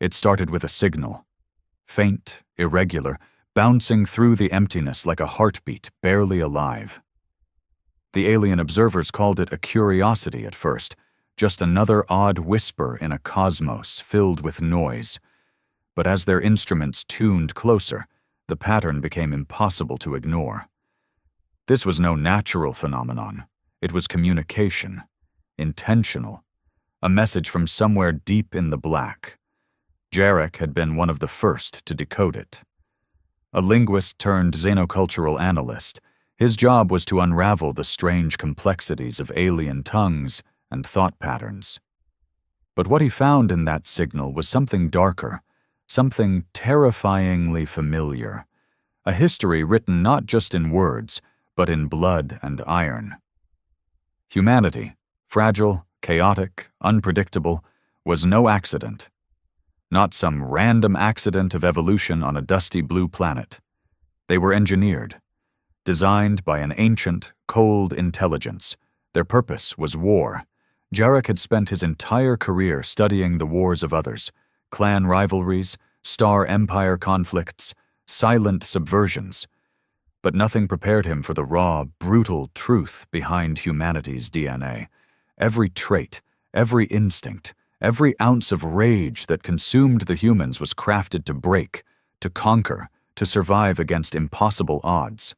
It started with a signal. Faint, irregular, bouncing through the emptiness like a heartbeat barely alive. The alien observers called it a curiosity at first, just another odd whisper in a cosmos filled with noise. But as their instruments tuned closer, the pattern became impossible to ignore. This was no natural phenomenon. It was communication, intentional, a message from somewhere deep in the black. Jarek had been one of the first to decode it. A linguist turned xenocultural analyst, his job was to unravel the strange complexities of alien tongues and thought patterns. But what he found in that signal was something darker, something terrifyingly familiar, a history written not just in words, but in blood and iron. Humanity, fragile, chaotic, unpredictable, was no accident. Not some random accident of evolution on a dusty blue planet. They were engineered, designed by an ancient, cold intelligence. Their purpose was war. Jarek had spent his entire career studying the wars of others, clan rivalries, star empire conflicts, silent subversions. But nothing prepared him for the raw, brutal truth behind humanity's DNA. Every trait, every instinct, every ounce of rage that consumed the humans was crafted to break, to conquer, to survive against impossible odds.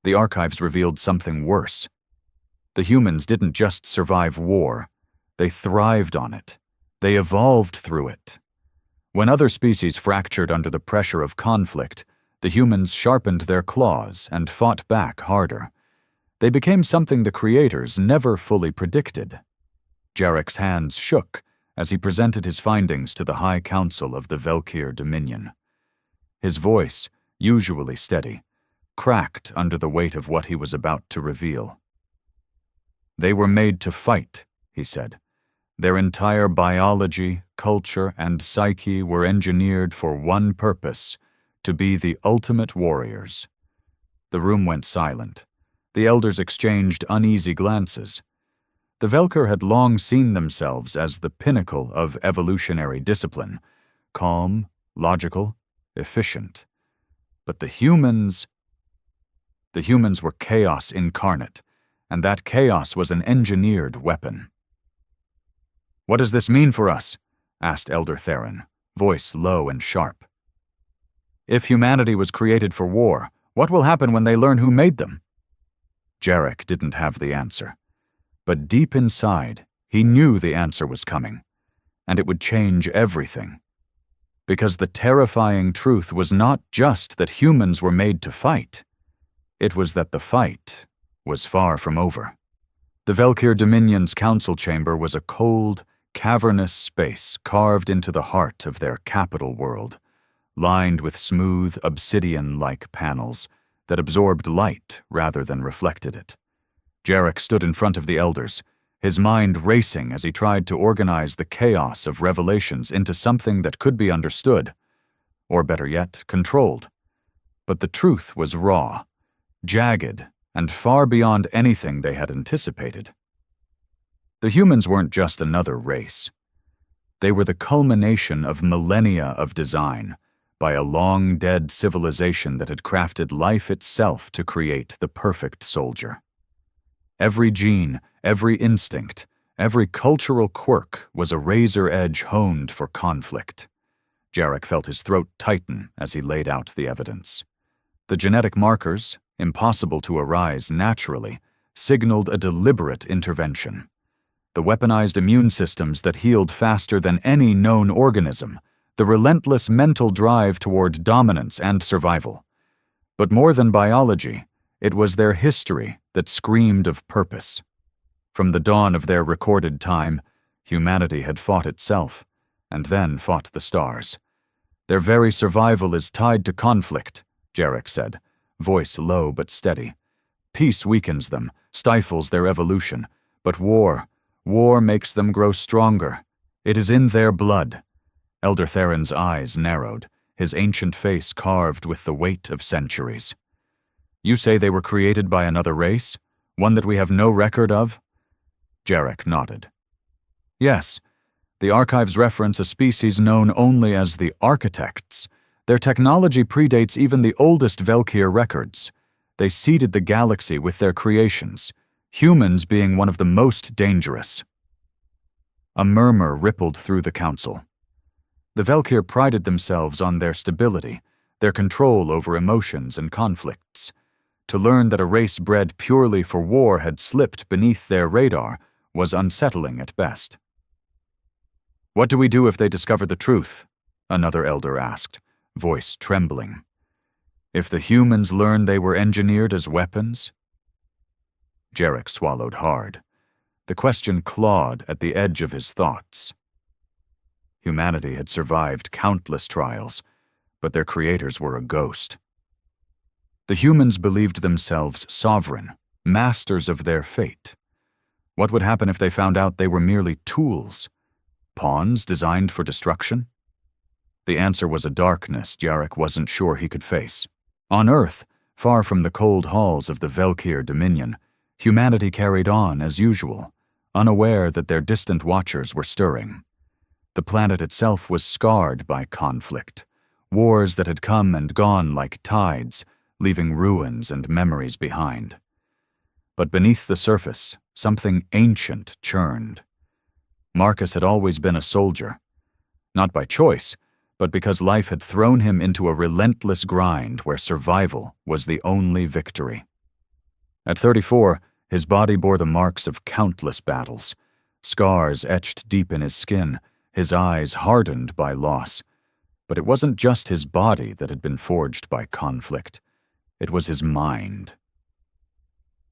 The archives revealed something worse. The humans didn't just survive war, they thrived on it. They evolved through it. When other species fractured under the pressure of conflict, the humans sharpened their claws and fought back harder. They became something the creators never fully predicted. Jarek's hands shook as he presented his findings to the High Council of the Velkir Dominion. His voice, usually steady, cracked under the weight of what he was about to reveal. They were made to fight, he said. Their entire biology, culture, and psyche were engineered for one purpose: to be the ultimate warriors. The room went silent. The elders exchanged uneasy glances. The Velkir had long seen themselves as the pinnacle of evolutionary discipline, calm, logical, efficient. But the humans were chaos incarnate, and that chaos was an engineered weapon. "What does this mean for us?" asked Elder Theron, voice low and sharp. "If humanity was created for war, what will happen when they learn who made them?" Jarek didn't have the answer. But deep inside, he knew the answer was coming, and it would change everything. Because the terrifying truth was not just that humans were made to fight. It was that the fight was far from over. The Velkir Dominion's council chamber was a cold, cavernous space carved into the heart of their capital world, lined with smooth, obsidian-like panels that absorbed light rather than reflected it. Jarek stood in front of the elders, his mind racing as he tried to organize the chaos of revelations into something that could be understood, or better yet, controlled. But the truth was raw, jagged, and far beyond anything they had anticipated. The humans weren't just another race. They were the culmination of millennia of design by a long-dead civilization that had crafted life itself to create the perfect soldier. Every gene, every instinct, every cultural quirk was a razor edge honed for conflict. Jarek felt his throat tighten as he laid out the evidence. The genetic markers, impossible to arise naturally, signaled a deliberate intervention. The weaponized immune systems that healed faster than any known organism, the relentless mental drive toward dominance and survival. But more than biology, it was their history that screamed of purpose. From the dawn of their recorded time, humanity had fought itself, and then fought the stars. Their very survival is tied to conflict, Jarek said, voice low but steady. Peace weakens them, stifles their evolution, but war makes them grow stronger. It is in their blood. Elder Theron's eyes narrowed, his ancient face carved with the weight of centuries. You say they were created by another race? One that we have no record of? Jarek nodded. Yes, The archives reference a species known only as the Architects. Their technology predates even the oldest Velkir records. They seeded the galaxy with their creations, humans being one of the most dangerous. A murmur rippled through the council. The Velkir prided themselves on their stability, their control over emotions and conflicts. To learn that a race bred purely for war had slipped beneath their radar was unsettling at best. "What do we do if they discover the truth?" another elder asked, voice trembling. "If the humans learn they were engineered as weapons?" Jarek swallowed hard. The question clawed at the edge of his thoughts. Humanity had survived countless trials, but their creators were a ghost. The humans believed themselves sovereign, masters of their fate. What would happen if they found out they were merely tools, pawns designed for destruction? The answer was a darkness Jarek wasn't sure he could face. On Earth, far from the cold halls of the Velkir Dominion, humanity carried on as usual, unaware that their distant watchers were stirring. The planet itself was scarred by conflict, wars that had come and gone like tides, leaving ruins and memories behind. But beneath the surface, something ancient churned. Marcus had always been a soldier, not by choice, but because life had thrown him into a relentless grind where survival was the only victory. At 34, his body bore the marks of countless battles, scars etched deep in his skin, his eyes hardened by loss. But it wasn't just his body that had been forged by conflict. It was his mind.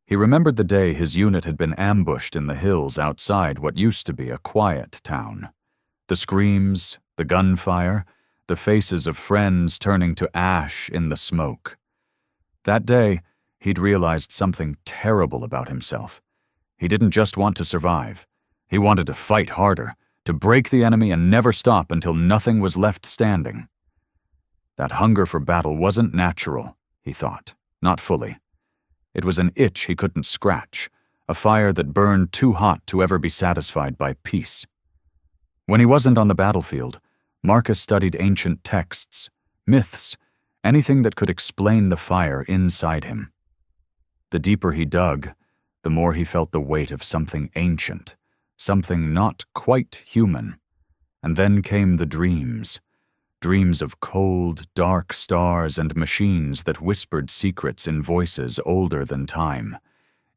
He remembered the day his unit had been ambushed in the hills outside what used to be a quiet town. The screams, the gunfire, the faces of friends turning to ash in the smoke. That day, he'd realized something terrible about himself. He didn't just want to survive. He wanted to fight harder, to break the enemy and never stop until nothing was left standing. That hunger for battle wasn't natural, he thought, not fully. It was an itch he couldn't scratch, a fire that burned too hot to ever be satisfied by peace. When he wasn't on the battlefield, Marcus studied ancient texts, myths, anything that could explain the fire inside him. The deeper he dug, the more he felt the weight of something ancient, something not quite human. And then came the dreams. Dreams of cold, dark stars and machines that whispered secrets in voices older than time.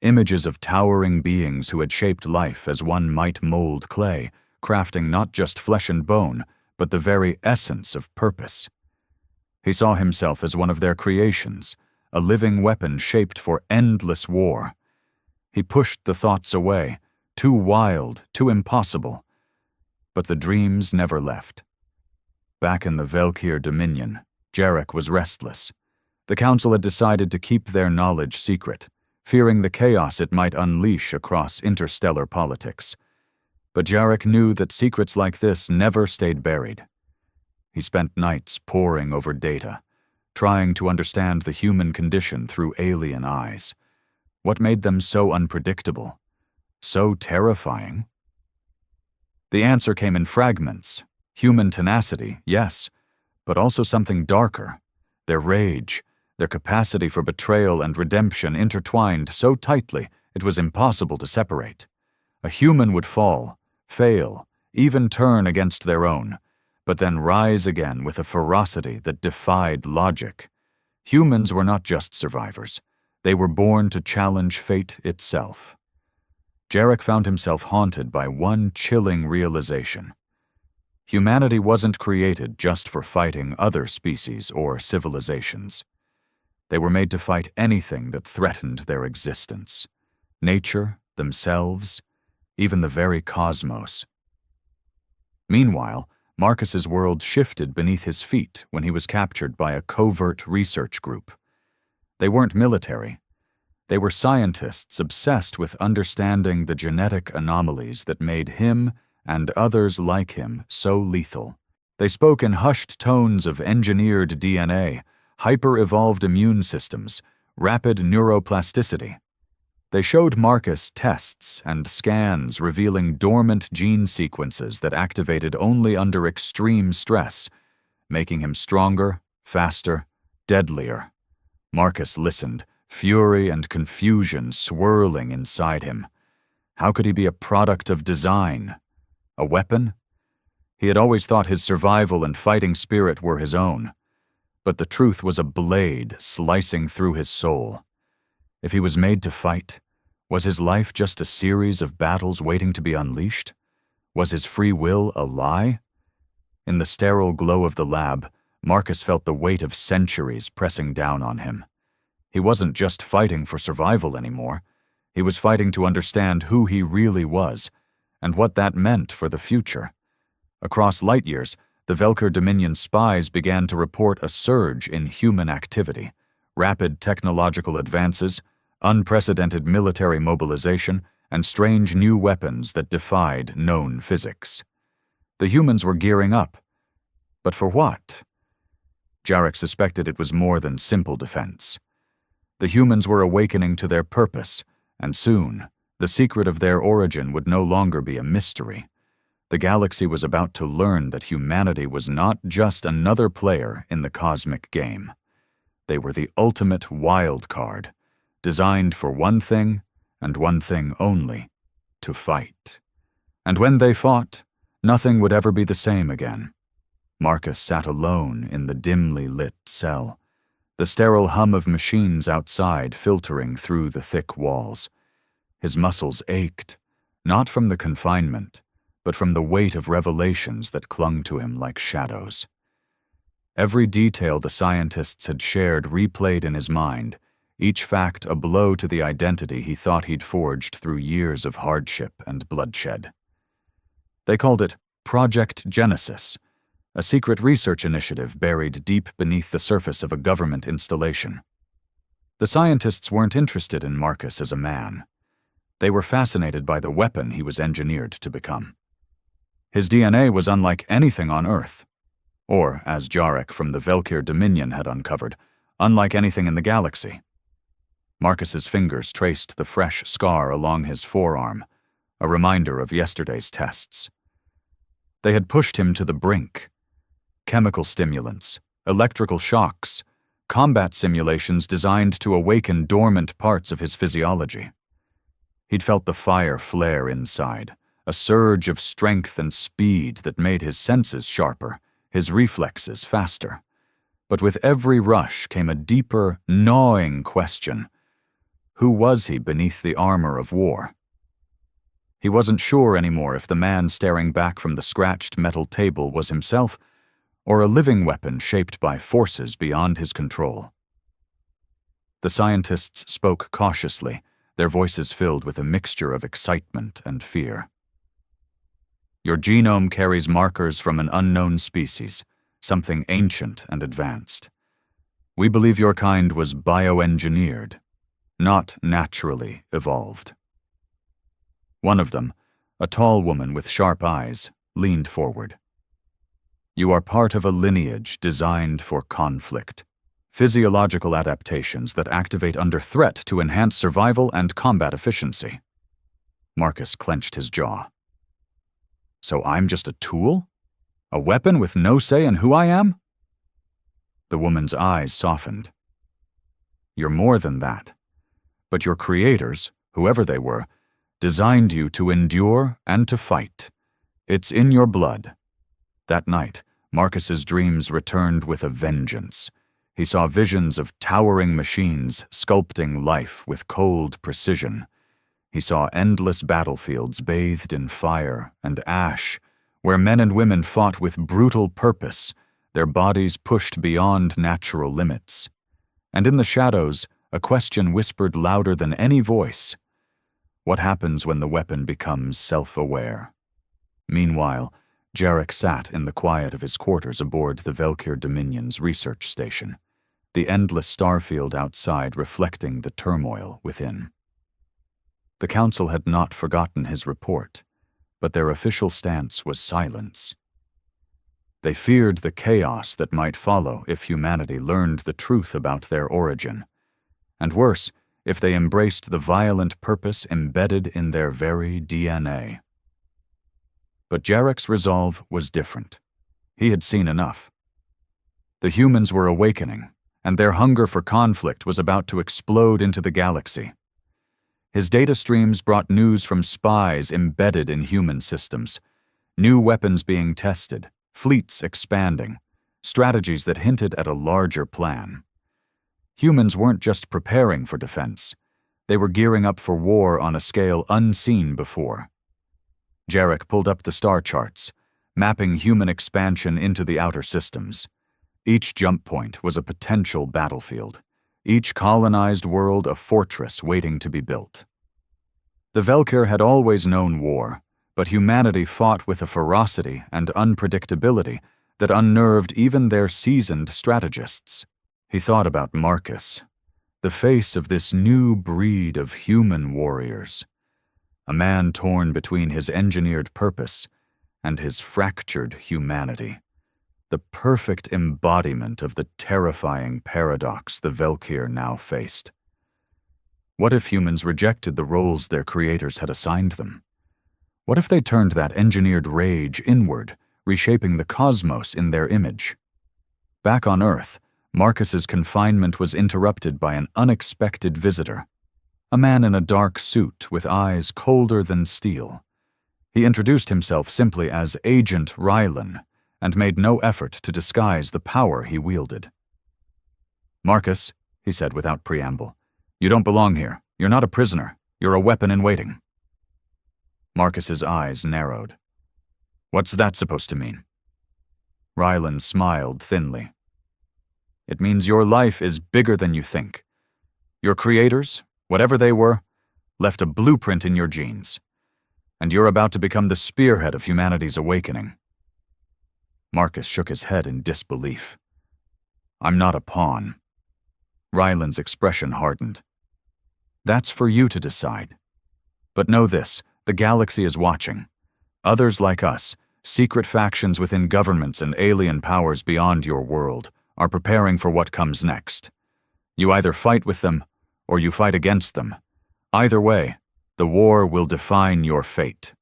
Images of towering beings who had shaped life as one might mold clay, crafting not just flesh and bone, but the very essence of purpose. He saw himself as one of their creations, a living weapon shaped for endless war. He pushed the thoughts away, too wild, too impossible. But the dreams never left. Back in the Velkir Dominion, Jarek was restless. The Council had decided to keep their knowledge secret, fearing the chaos it might unleash across interstellar politics. But Jarek knew that secrets like this never stayed buried. He spent nights poring over data, trying to understand the human condition through alien eyes. What made them so unpredictable? So terrifying? The answer came in fragments. Human tenacity, yes, but also something darker. Their rage, their capacity for betrayal and redemption intertwined so tightly it was impossible to separate. A human would fall, fail, even turn against their own, but then rise again with a ferocity that defied logic. Humans were not just survivors. They were born to challenge fate itself. Jarek found himself haunted by one chilling realization. Humanity wasn't created just for fighting other species or civilizations. They were made to fight anything that threatened their existence. Nature, themselves, even the very cosmos. Meanwhile, Marcus's world shifted beneath his feet when he was captured by a covert research group. They weren't military. They were scientists obsessed with understanding the genetic anomalies that made him and others like him so lethal. They spoke in hushed tones of engineered DNA, hyper-evolved immune systems, rapid neuroplasticity. They showed Marcus tests and scans revealing dormant gene sequences that activated only under extreme stress, making him stronger, faster, deadlier. Marcus listened, fury and confusion swirling inside him. How could he be a product of design? A weapon? He had always thought his survival and fighting spirit were his own. But the truth was a blade slicing through his soul. If he was made to fight, was his life just a series of battles waiting to be unleashed? Was his free will a lie? In the sterile glow of the lab, Marcus felt the weight of centuries pressing down on him. He wasn't just fighting for survival anymore. He was fighting to understand who he really was, and what that meant for the future. Across light years, the Velker Dominion spies began to report a surge in human activity, rapid technological advances, unprecedented military mobilization, and strange new weapons that defied known physics. The humans were gearing up. But for what? Jarek suspected it was more than simple defense. The humans were awakening to their purpose, and soon, the secret of their origin would no longer be a mystery. The galaxy was about to learn that humanity was not just another player in the cosmic game. They were the ultimate wild card, designed for one thing and one thing only: to fight. And when they fought, nothing would ever be the same again. Marcus sat alone in the dimly lit cell, the sterile hum of machines outside filtering through the thick walls. His muscles ached, not from the confinement, but from the weight of revelations that clung to him like shadows. Every detail the scientists had shared replayed in his mind, each fact a blow to the identity he thought he'd forged through years of hardship and bloodshed. They called it Project Genesis, a secret research initiative buried deep beneath the surface of a government installation. The scientists weren't interested in Marcus as a man. They were fascinated by the weapon he was engineered to become. His DNA was unlike anything on Earth, or, as Jarek from the Velker Dominion had uncovered, unlike anything in the galaxy. Marcus's fingers traced the fresh scar along his forearm, a reminder of yesterday's tests. They had pushed him to the brink. Chemical stimulants, electrical shocks, combat simulations designed to awaken dormant parts of his physiology. He'd felt the fire flare inside, a surge of strength and speed that made his senses sharper, his reflexes faster. But with every rush came a deeper, gnawing question. Who was he beneath the armor of war? He wasn't sure anymore if the man staring back from the scratched metal table was himself, or a living weapon shaped by forces beyond his control. The scientists spoke cautiously, their voices filled with a mixture of excitement and fear. Your genome carries markers from an unknown species, something ancient and advanced. We believe your kind was bioengineered, not naturally evolved. One of them, a tall woman with sharp eyes, leaned forward. You are part of a lineage designed for conflict, physiological adaptations that activate under threat to enhance survival and combat efficiency. Marcus clenched his jaw. So I'm just a tool? A weapon with no say in who I am? The woman's eyes softened. You're more than that. But your creators, whoever they were, designed you to endure and to fight. It's in your blood. That night, Marcus's dreams returned with a vengeance. He saw visions of towering machines sculpting life with cold precision. He saw endless battlefields bathed in fire and ash, where men and women fought with brutal purpose, their bodies pushed beyond natural limits. And in the shadows, a question whispered louder than any voice. What happens when the weapon becomes self-aware? Meanwhile, Jarek sat in the quiet of his quarters aboard the Velker Dominion's research station, the endless starfield outside reflecting the turmoil within. The Council had not forgotten his report, but their official stance was silence. They feared the chaos that might follow if humanity learned the truth about their origin. And worse, if they embraced the violent purpose embedded in their very DNA. But Jarek's resolve was different. He had seen enough. The humans were awakening, and their hunger for conflict was about to explode into the galaxy. His data streams brought news from spies embedded in human systems, new weapons being tested, fleets expanding, strategies that hinted at a larger plan. Humans weren't just preparing for defense. They were gearing up for war on a scale unseen before. Jarek pulled up the star charts, mapping human expansion into the outer systems. Each jump point was a potential battlefield, each colonized world a fortress waiting to be built. The Velkyr had always known war, but humanity fought with a ferocity and unpredictability that unnerved even their seasoned strategists. He thought about Marcus, the face of this new breed of human warriors, a man torn between his engineered purpose and his fractured humanity, the perfect embodiment of the terrifying paradox the Velkyr now faced. What if humans rejected the roles their creators had assigned them? What if they turned that engineered rage inward, reshaping the cosmos in their image? Back on Earth, Marcus's confinement was interrupted by an unexpected visitor, a man in a dark suit with eyes colder than steel. He introduced himself simply as Agent Rylan and made no effort to disguise the power he wielded. "Marcus," he said without preamble, "you don't belong here. You're not a prisoner. You're a weapon in waiting." Marcus's eyes narrowed. "What's that supposed to mean?" Rylan smiled thinly. "It means your life is bigger than you think. Your creators, whatever they were, left a blueprint in your genes, and you're about to become the spearhead of humanity's awakening." Marcus shook his head in disbelief. "I'm not a pawn." Rylan's expression hardened. "That's for you to decide. But know this, the galaxy is watching. Others like us, secret factions within governments and alien powers beyond your world, are preparing for what comes next. You either fight with them, or you fight against them. Either way, the war will define your fate."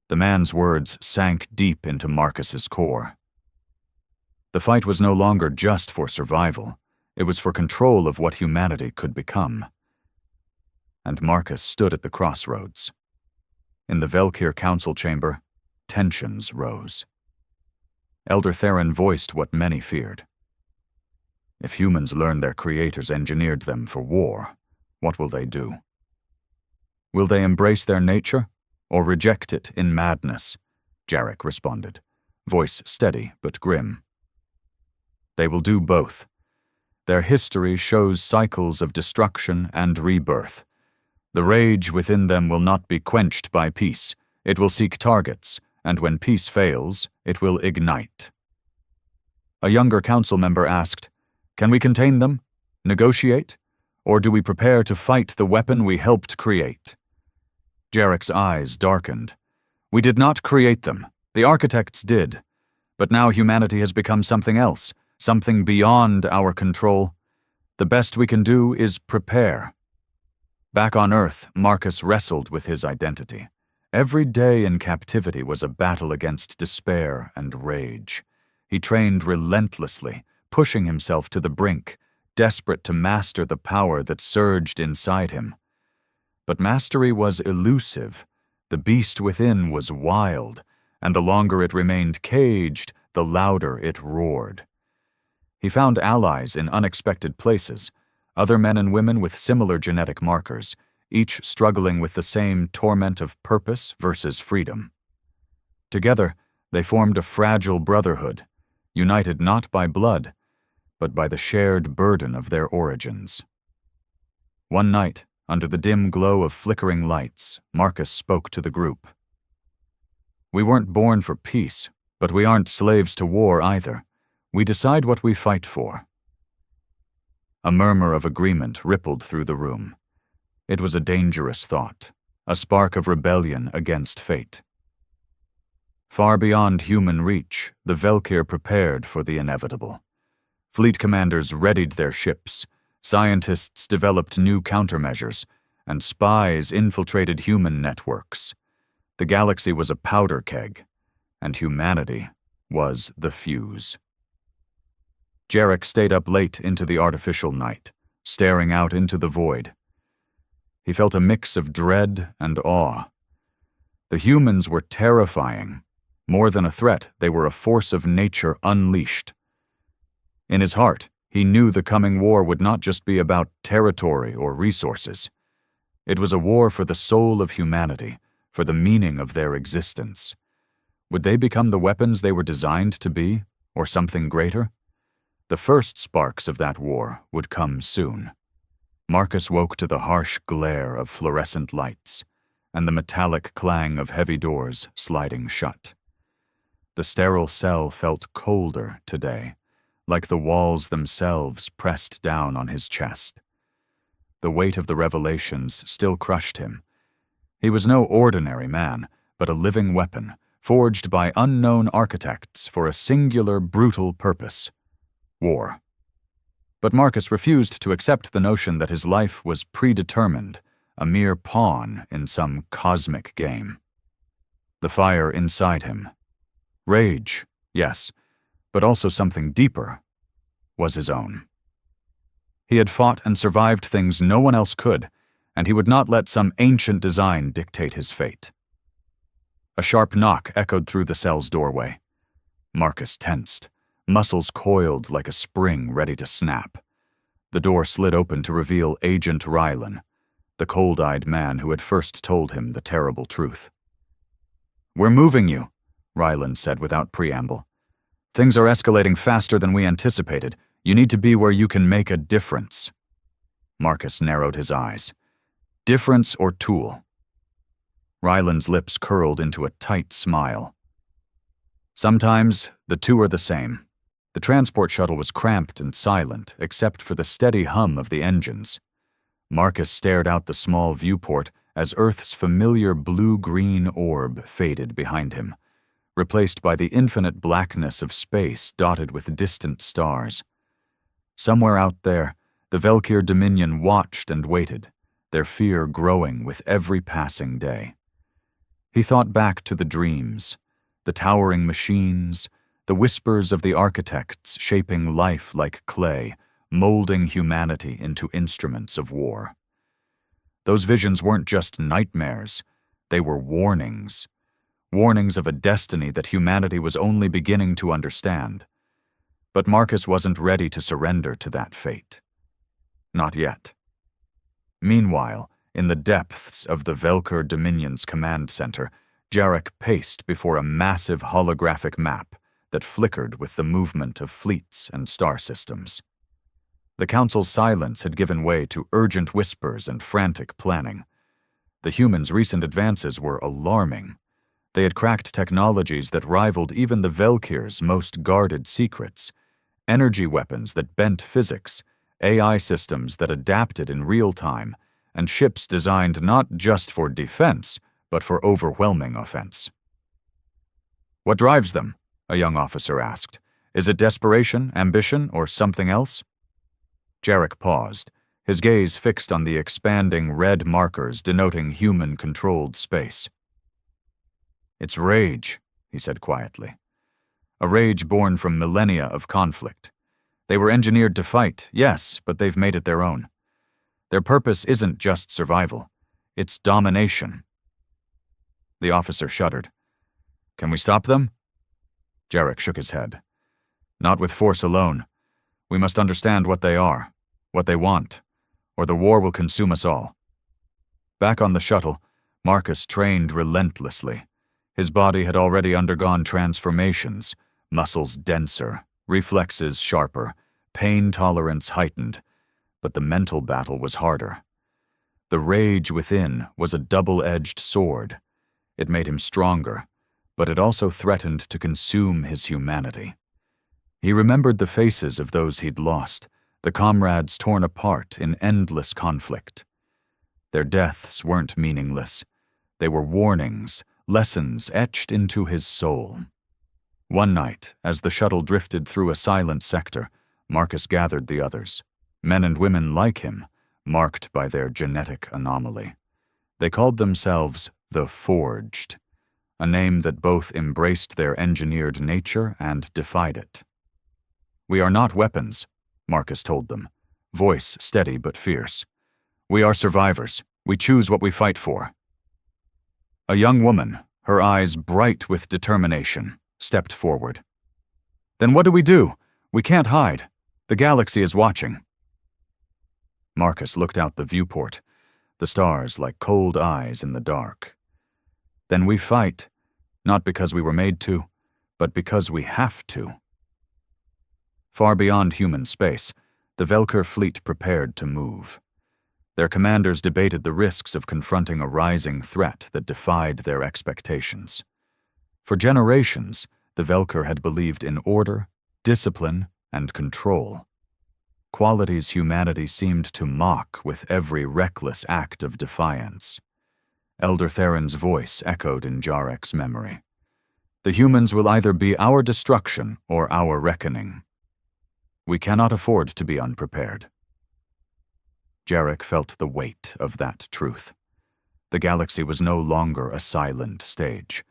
The man's words sank deep into Marcus's core. The fight was no longer just for survival. It was for control of what humanity could become. And Marcus stood at the crossroads. In the Velkyr Council chamber, tensions rose. Elder Theron voiced what many feared. If humans learn their creators engineered them for war, what will they do? Will they embrace their nature, or reject it in madness? Jarek responded, voice steady but grim. They will do both. Their history shows cycles of destruction and rebirth. The rage within them will not be quenched by peace. It will seek targets, and when peace fails, it will ignite. A younger council member asked, "Can we contain them? Negotiate? Or do we prepare to fight the weapon we helped create?" Jarek's eyes darkened. "We did not create them. The architects did. But now humanity has become something else, something beyond our control. The best we can do is prepare." Back on Earth, Marcus wrestled with his identity. Every day in captivity was a battle against despair and rage. He trained relentlessly, pushing himself to the brink, desperate to master the power that surged inside him. But mastery was elusive. The beast within was wild, and the longer it remained caged, the louder it roared. He found allies in unexpected places, other men and women with similar genetic markers, each struggling with the same torment of purpose versus freedom. Together, they formed a fragile brotherhood, united not by blood, but by the shared burden of their origins. One night, under the dim glow of flickering lights, Marcus spoke to the group. "We weren't born for peace, but we aren't slaves to war either. We decide what we fight for." A murmur of agreement rippled through the room. It was a dangerous thought, a spark of rebellion against fate. Far beyond human reach, the Velkyr prepared for the inevitable. Fleet commanders readied their ships, Scientists developed new countermeasures, and spies infiltrated human networks. The galaxy was a powder keg, and humanity was the fuse. Jarek stayed up late into the artificial night, staring out into the void. He felt a mix of dread and awe. The humans were terrifying. More than a threat, they were a force of nature unleashed. In his heart, he knew the coming war would not just be about territory or resources. It was a war for the soul of humanity, for the meaning of their existence. Would they become the weapons they were designed to be, or something greater? The first sparks of that war would come soon. Marcus woke to the harsh glare of fluorescent lights and the metallic clang of heavy doors sliding shut. The sterile cell felt colder today, like the walls themselves pressed down on his chest. The weight of the revelations still crushed him. He was no ordinary man, but a living weapon, forged by unknown architects for a singular, brutal purpose: war. But Marcus refused to accept the notion that his life was predetermined, a mere pawn in some cosmic game. The fire inside him, rage, yes, but also something deeper, was his own. He had fought and survived things no one else could, and he would not let some ancient design dictate his fate. A sharp knock echoed through the cell's doorway. Marcus tensed, muscles coiled like a spring ready to snap. The door slid open to reveal Agent Rylan, the cold-eyed man who had first told him the terrible truth. "We're moving you," Rylan said without preamble. "Things are escalating faster than we anticipated. You need to be where you can make a difference." Marcus narrowed his eyes. Difference or tool? Rylan's lips curled into a tight smile. Sometimes the two are the same. The transport shuttle was cramped and silent, except for the steady hum of the engines. Marcus stared out the small viewport as Earth's familiar blue-green orb faded behind him, replaced by the infinite blackness of space dotted with distant stars. Somewhere out there, the Velkir Dominion watched and waited, their fear growing with every passing day. He thought back to the dreams, the towering machines, the whispers of the architects shaping life like clay, molding humanity into instruments of war. Those visions weren't just nightmares, they were warnings. Warnings of a destiny that humanity was only beginning to understand. But Marcus wasn't ready to surrender to that fate. Not yet. Meanwhile, in the depths of the Velkir Dominion's command center, Jarek paced before a massive holographic map that flickered with the movement of fleets and star systems. The Council's silence had given way to urgent whispers and frantic planning. The humans' recent advances were alarming. They had cracked technologies that rivaled even the Velkir's most guarded secrets: energy weapons that bent physics, AI systems that adapted in real time, and ships designed not just for defense, but for overwhelming offense. "What drives them?" a young officer asked. "Is it desperation, ambition, or something else?" Jarek paused, his gaze fixed on the expanding red markers denoting human-controlled space. "It's rage," he said quietly. "A rage born from millennia of conflict. They were engineered to fight, yes, but they've made it their own. Their purpose isn't just survival, it's domination." The officer shuddered. "Can we stop them?" Jarek shook his head. "Not with force alone. We must understand what they are, what they want, or the war will consume us all." Back on the shuttle, Marcus trained relentlessly. His body had already undergone transformations, muscles denser, reflexes sharper, pain tolerance heightened, but the mental battle was harder. The rage within was a double-edged sword. It made him stronger, but it also threatened to consume his humanity. He remembered the faces of those he'd lost, the comrades torn apart in endless conflict. Their deaths weren't meaningless. They were warnings, lessons etched into his soul. One night, as the shuttle drifted through a silent sector, Marcus gathered the others. Men and women like him, marked by their genetic anomaly. They called themselves the Forged, a name that both embraced their engineered nature and defied it. "We are not weapons," Marcus told them, voice steady but fierce. "We are survivors. We choose what we fight for." A young woman, her eyes bright with determination, stepped forward. "Then what do? We can't hide. The galaxy is watching." Marcus looked out the viewport, the stars like cold eyes in the dark. "Then we fight, not because we were made to, but because we have to." Far beyond human space, the Velker fleet prepared to move. Their commanders debated the risks of confronting a rising threat that defied their expectations. For generations, the Velker had believed in order, discipline, and control. Qualities humanity seemed to mock with every reckless act of defiance. Elder Theron's voice echoed in Jarek's memory. "The humans will either be our destruction or our reckoning. We cannot afford to be unprepared." Jarek felt the weight of that truth. The galaxy was no longer a silent stage.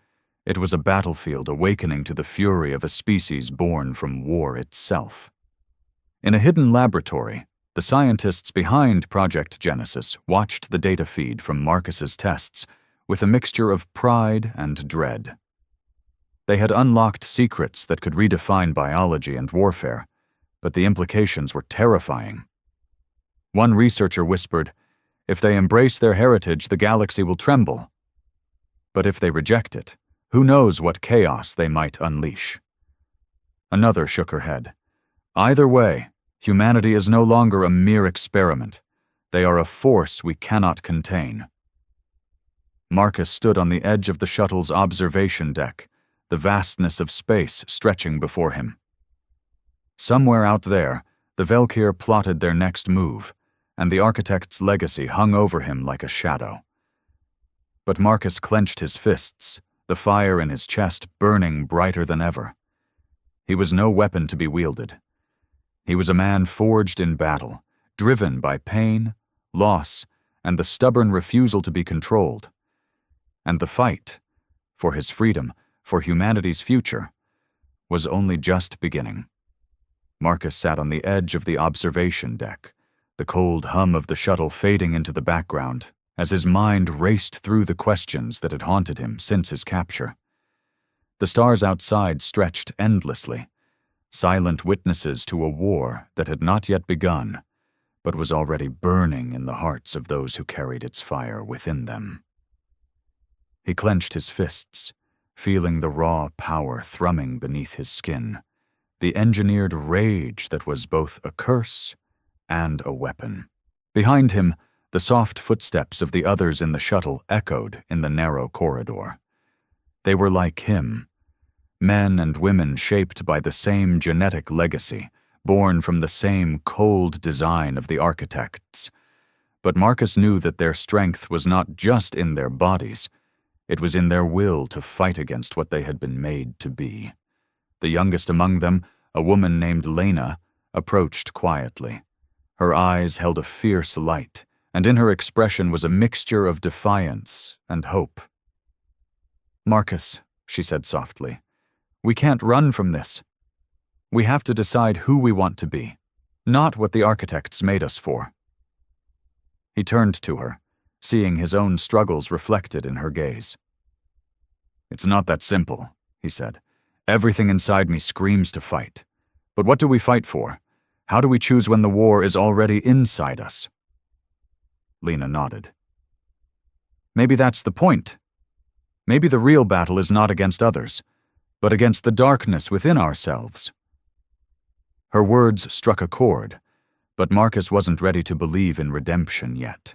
It was a battlefield awakening to the fury of a species born from war itself. In a hidden laboratory, the scientists behind Project Genesis watched the data feed from Marcus's tests with a mixture of pride and dread. They had unlocked secrets that could redefine biology and warfare, but the implications were terrifying. One researcher whispered, "If they embrace their heritage, the galaxy will tremble. But if they reject it, who knows what chaos they might unleash?" Another shook her head. "Either way, humanity is no longer a mere experiment. They are a force we cannot contain." Marcus stood on the edge of the shuttle's observation deck, the vastness of space stretching before him. Somewhere out there, the Velkir plotted their next move, and the architect's legacy hung over him like a shadow. But Marcus clenched his fists, the fire in his chest burning brighter than ever. He was no weapon to be wielded. He was a man forged in battle, driven by pain, loss, and the stubborn refusal to be controlled. And the fight, for his freedom, for humanity's future, was only just beginning. Marcus sat on the edge of the observation deck, the cold hum of the shuttle fading into the background as his mind raced through the questions that had haunted him since his capture. The stars outside stretched endlessly, silent witnesses to a war that had not yet begun, but was already burning in the hearts of those who carried its fire within them. He clenched his fists, feeling the raw power thrumming beneath his skin, the engineered rage that was both a curse and a weapon. Behind him, the soft footsteps of the others in the shuttle echoed in the narrow corridor. They were like him, men and women shaped by the same genetic legacy, born from the same cold design of the architects. But Marcus knew that their strength was not just in their bodies, it was in their will to fight against what they had been made to be. The youngest among them, a woman named Lena, approached quietly. Her eyes held a fierce light, and in her expression was a mixture of defiance and hope. "Marcus," she said softly, "we can't run from this. We have to decide who we want to be, not what the architects made us for." He turned to her, seeing his own struggles reflected in her gaze. "It's not that simple," he said. "Everything inside me screams to fight. But what do we fight for? How do we choose when the war is already inside us?" Lena nodded. "Maybe that's the point. Maybe the real battle is not against others, but against the darkness within ourselves." Her words struck a chord, but Marcus wasn't ready to believe in redemption yet.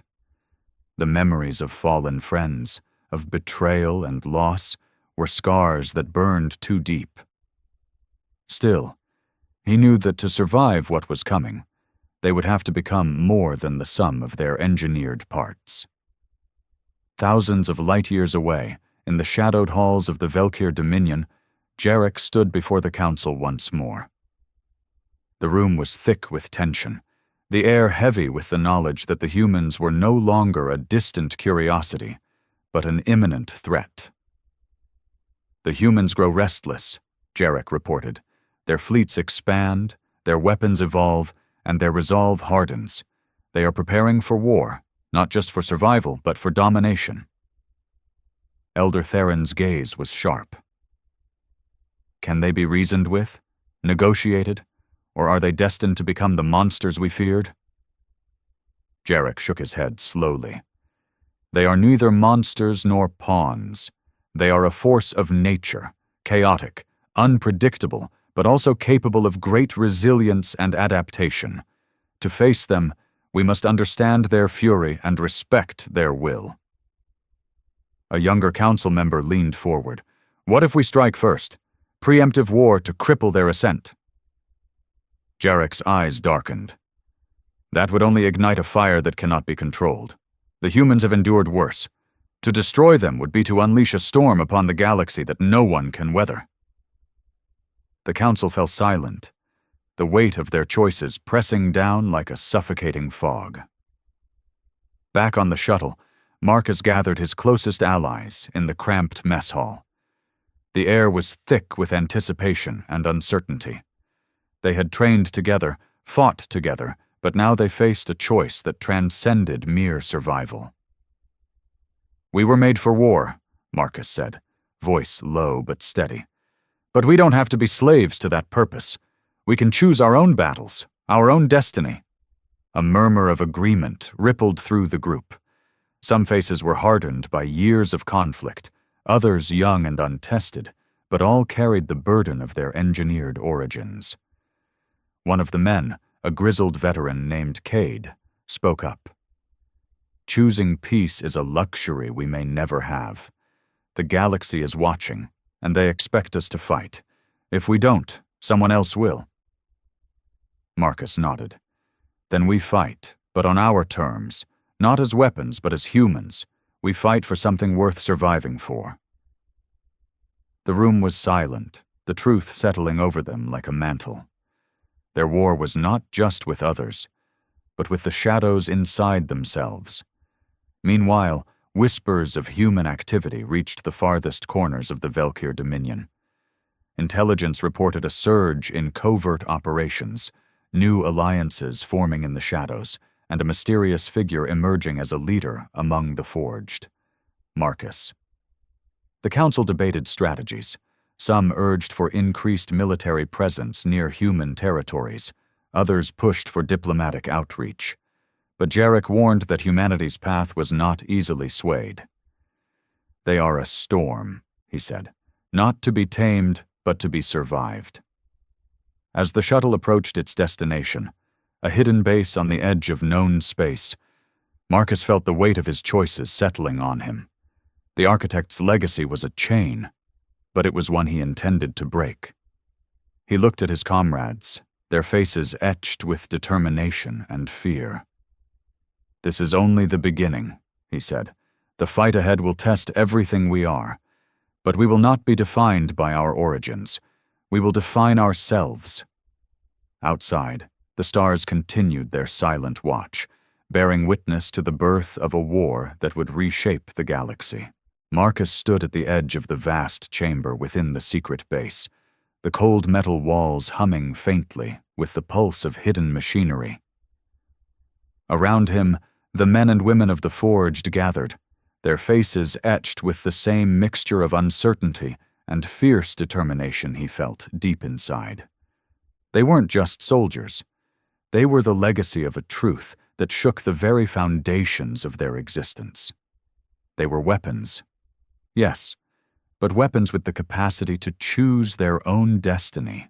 The memories of fallen friends, of betrayal and loss, were scars that burned too deep. Still, he knew that to survive what was coming, they would have to become more than the sum of their engineered parts. Thousands of light-years away, in the shadowed halls of the Velkir Dominion, Jarek stood before the council once more. The room was thick with tension, the air heavy with the knowledge that the humans were no longer a distant curiosity, but an imminent threat. The humans grow restless, Jarek reported. Their fleets expand, their weapons evolve, and their resolve hardens. They are preparing for war, not just for survival, but for domination. Elder Theron's gaze was sharp. Can they be reasoned with, negotiated, or are they destined to become the monsters we feared? Jarek shook his head slowly. They are neither monsters nor pawns. They are a force of nature, chaotic, unpredictable, but also capable of great resilience and adaptation. To face them, we must understand their fury and respect their will. A younger council member leaned forward. What if we strike first? Preemptive war to cripple their ascent. Jarek's eyes darkened. That would only ignite a fire that cannot be controlled. The humans have endured worse. To destroy them would be to unleash a storm upon the galaxy that no one can weather. The council fell silent, the weight of their choices pressing down like a suffocating fog. Back on the shuttle, Marcus gathered his closest allies in the cramped mess hall. The air was thick with anticipation and uncertainty. They had trained together, fought together, but now they faced a choice that transcended mere survival. We were made for war, Marcus said, voice low but steady. But we don't have to be slaves to that purpose. We can choose our own battles, our own destiny. A murmur of agreement rippled through the group. Some faces were hardened by years of conflict, others young and untested, but all carried the burden of their engineered origins. One of the men, a grizzled veteran named Cade, spoke up. Choosing peace is a luxury we may never have. The galaxy is watching, and they expect us to fight. If we don't, someone else will. Marcus nodded. Then we fight, but on our terms, not as weapons but as humans. We fight for something worth surviving for. The room was silent, the truth settling over them like a mantle. Their war was not just with others, but with the shadows inside themselves. Meanwhile, whispers of human activity reached the farthest corners of the Velkir Dominion. Intelligence reported a surge in covert operations, new alliances forming in the shadows, and a mysterious figure emerging as a leader among the forged. Marcus. The council debated strategies. Some urged for increased military presence near human territories. Others pushed for diplomatic outreach. But Jarek warned that humanity's path was not easily swayed. They are a storm, he said, not to be tamed, but to be survived. As the shuttle approached its destination, a hidden base on the edge of known space, Marcus felt the weight of his choices settling on him. The architect's legacy was a chain, but it was one he intended to break. He looked at his comrades, their faces etched with determination and fear. This is only the beginning, he said. The fight ahead will test everything we are, but we will not be defined by our origins. We will define ourselves. Outside, the stars continued their silent watch, bearing witness to the birth of a war that would reshape the galaxy. Marcus stood at the edge of the vast chamber within the secret base, the cold metal walls humming faintly with the pulse of hidden machinery. Around him, the men and women of the Forged gathered, their faces etched with the same mixture of uncertainty and fierce determination he felt deep inside. They weren't just soldiers. They were the legacy of a truth that shook the very foundations of their existence. They were weapons. Yes, but weapons with the capacity to choose their own destiny.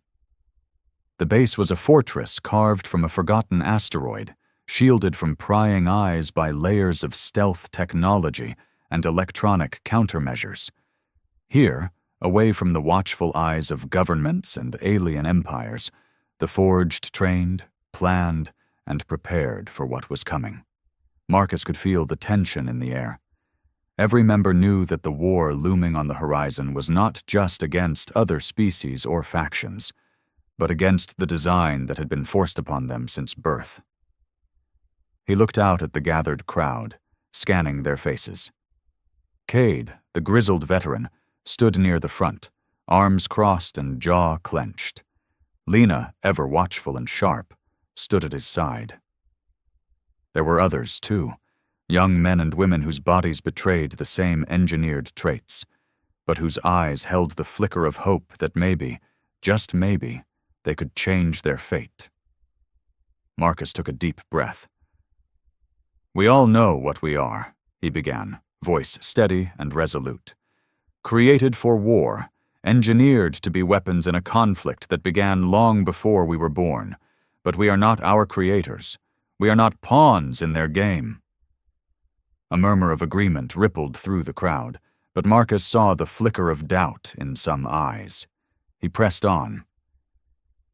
The base was a fortress carved from a forgotten asteroid, shielded from prying eyes by layers of stealth technology and electronic countermeasures. Here, away from the watchful eyes of governments and alien empires, the Forged trained, planned, and prepared for what was coming. Marcus could feel the tension in the air. Every member knew that the war looming on the horizon was not just against other species or factions, but against the design that had been forced upon them since birth. He looked out at the gathered crowd, scanning their faces. Cade, the grizzled veteran, stood near the front, arms crossed and jaw clenched. Lena, ever watchful and sharp, stood at his side. There were others, too, young men and women whose bodies betrayed the same engineered traits, but whose eyes held the flicker of hope that maybe, just maybe, they could change their fate. Marcus took a deep breath. "We all know what we are," he began, voice steady and resolute. "Created for war, engineered to be weapons in a conflict that began long before we were born, but we are not our creators. We are not pawns in their game." A murmur of agreement rippled through the crowd, but Marcus saw the flicker of doubt in some eyes. He pressed on.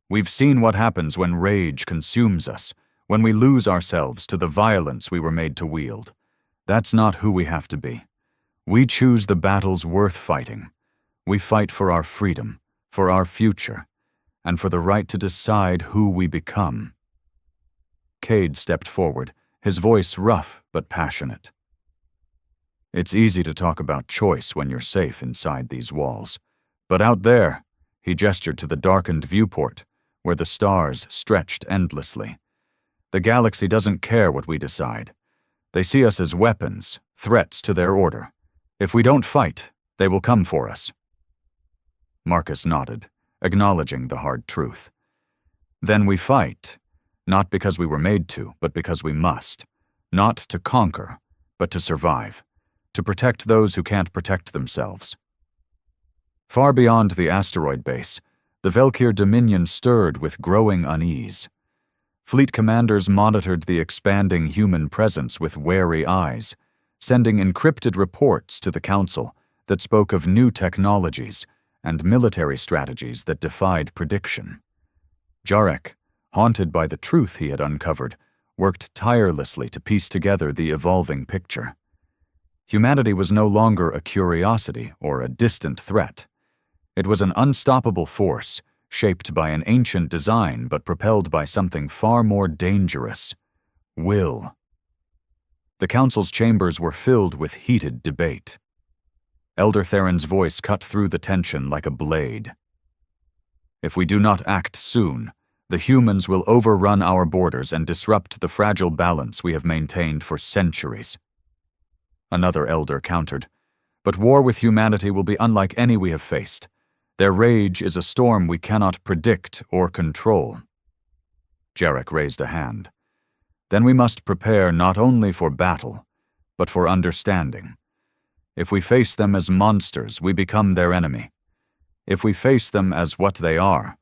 "We've seen what happens when rage consumes us, when we lose ourselves to the violence we were made to wield. That's not who we have to be. We choose the battles worth fighting. We fight for our freedom, for our future, and for the right to decide who we become." Cade stepped forward, his voice rough but passionate. "It's easy to talk about choice when you're safe inside these walls. But out there," he gestured to the darkened viewport, where the stars stretched endlessly, "the galaxy doesn't care what we decide. They see us as weapons, threats to their order. If we don't fight, they will come for us." Marcus nodded, acknowledging the hard truth. "Then we fight, not because we were made to, but because we must. Not to conquer, but to survive. To protect those who can't protect themselves." Far beyond the asteroid base, the Velkir Dominion stirred with growing unease. Fleet commanders monitored the expanding human presence with wary eyes, sending encrypted reports to the Council that spoke of new technologies and military strategies that defied prediction. Jarek, haunted by the truth he had uncovered, worked tirelessly to piece together the evolving picture. Humanity was no longer a curiosity or a distant threat. It was an unstoppable force, shaped by an ancient design but propelled by something far more dangerous: will. The Council's chambers were filled with heated debate. Elder Theron's voice cut through the tension like a blade. "If we do not act soon, the humans will overrun our borders and disrupt the fragile balance we have maintained for centuries." Another elder countered, "But war with humanity will be unlike any we have faced. Their rage is a storm we cannot predict or control." Jarek raised a hand. "Then we must prepare not only for battle, but for understanding. If we face them as monsters, we become their enemy. If we face them as what they are,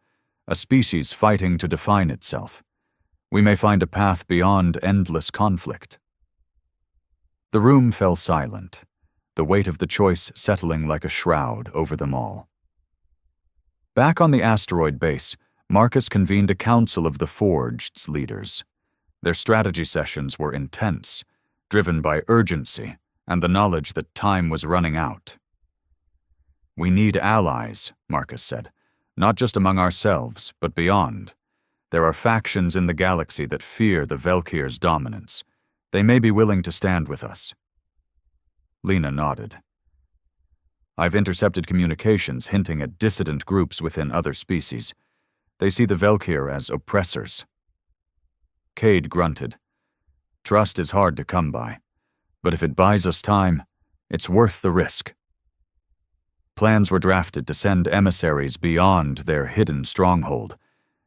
a species fighting to define itself, we may find a path beyond endless conflict." The room fell silent, the weight of the choice settling like a shroud over them all. Back on the asteroid base, Marcus convened a council of the Forged's leaders. Their strategy sessions were intense, driven by urgency and the knowledge that time was running out. "We need allies," Marcus said, "not just among ourselves, but beyond. There are factions in the galaxy that fear the Velkir's dominance. They may be willing to stand with us." Lena nodded. "I've intercepted communications hinting at dissident groups within other species. They see the Velkir as oppressors." Cade grunted. "Trust is hard to come by, but if it buys us time, it's worth the risk." Plans were drafted to send emissaries beyond their hidden stronghold,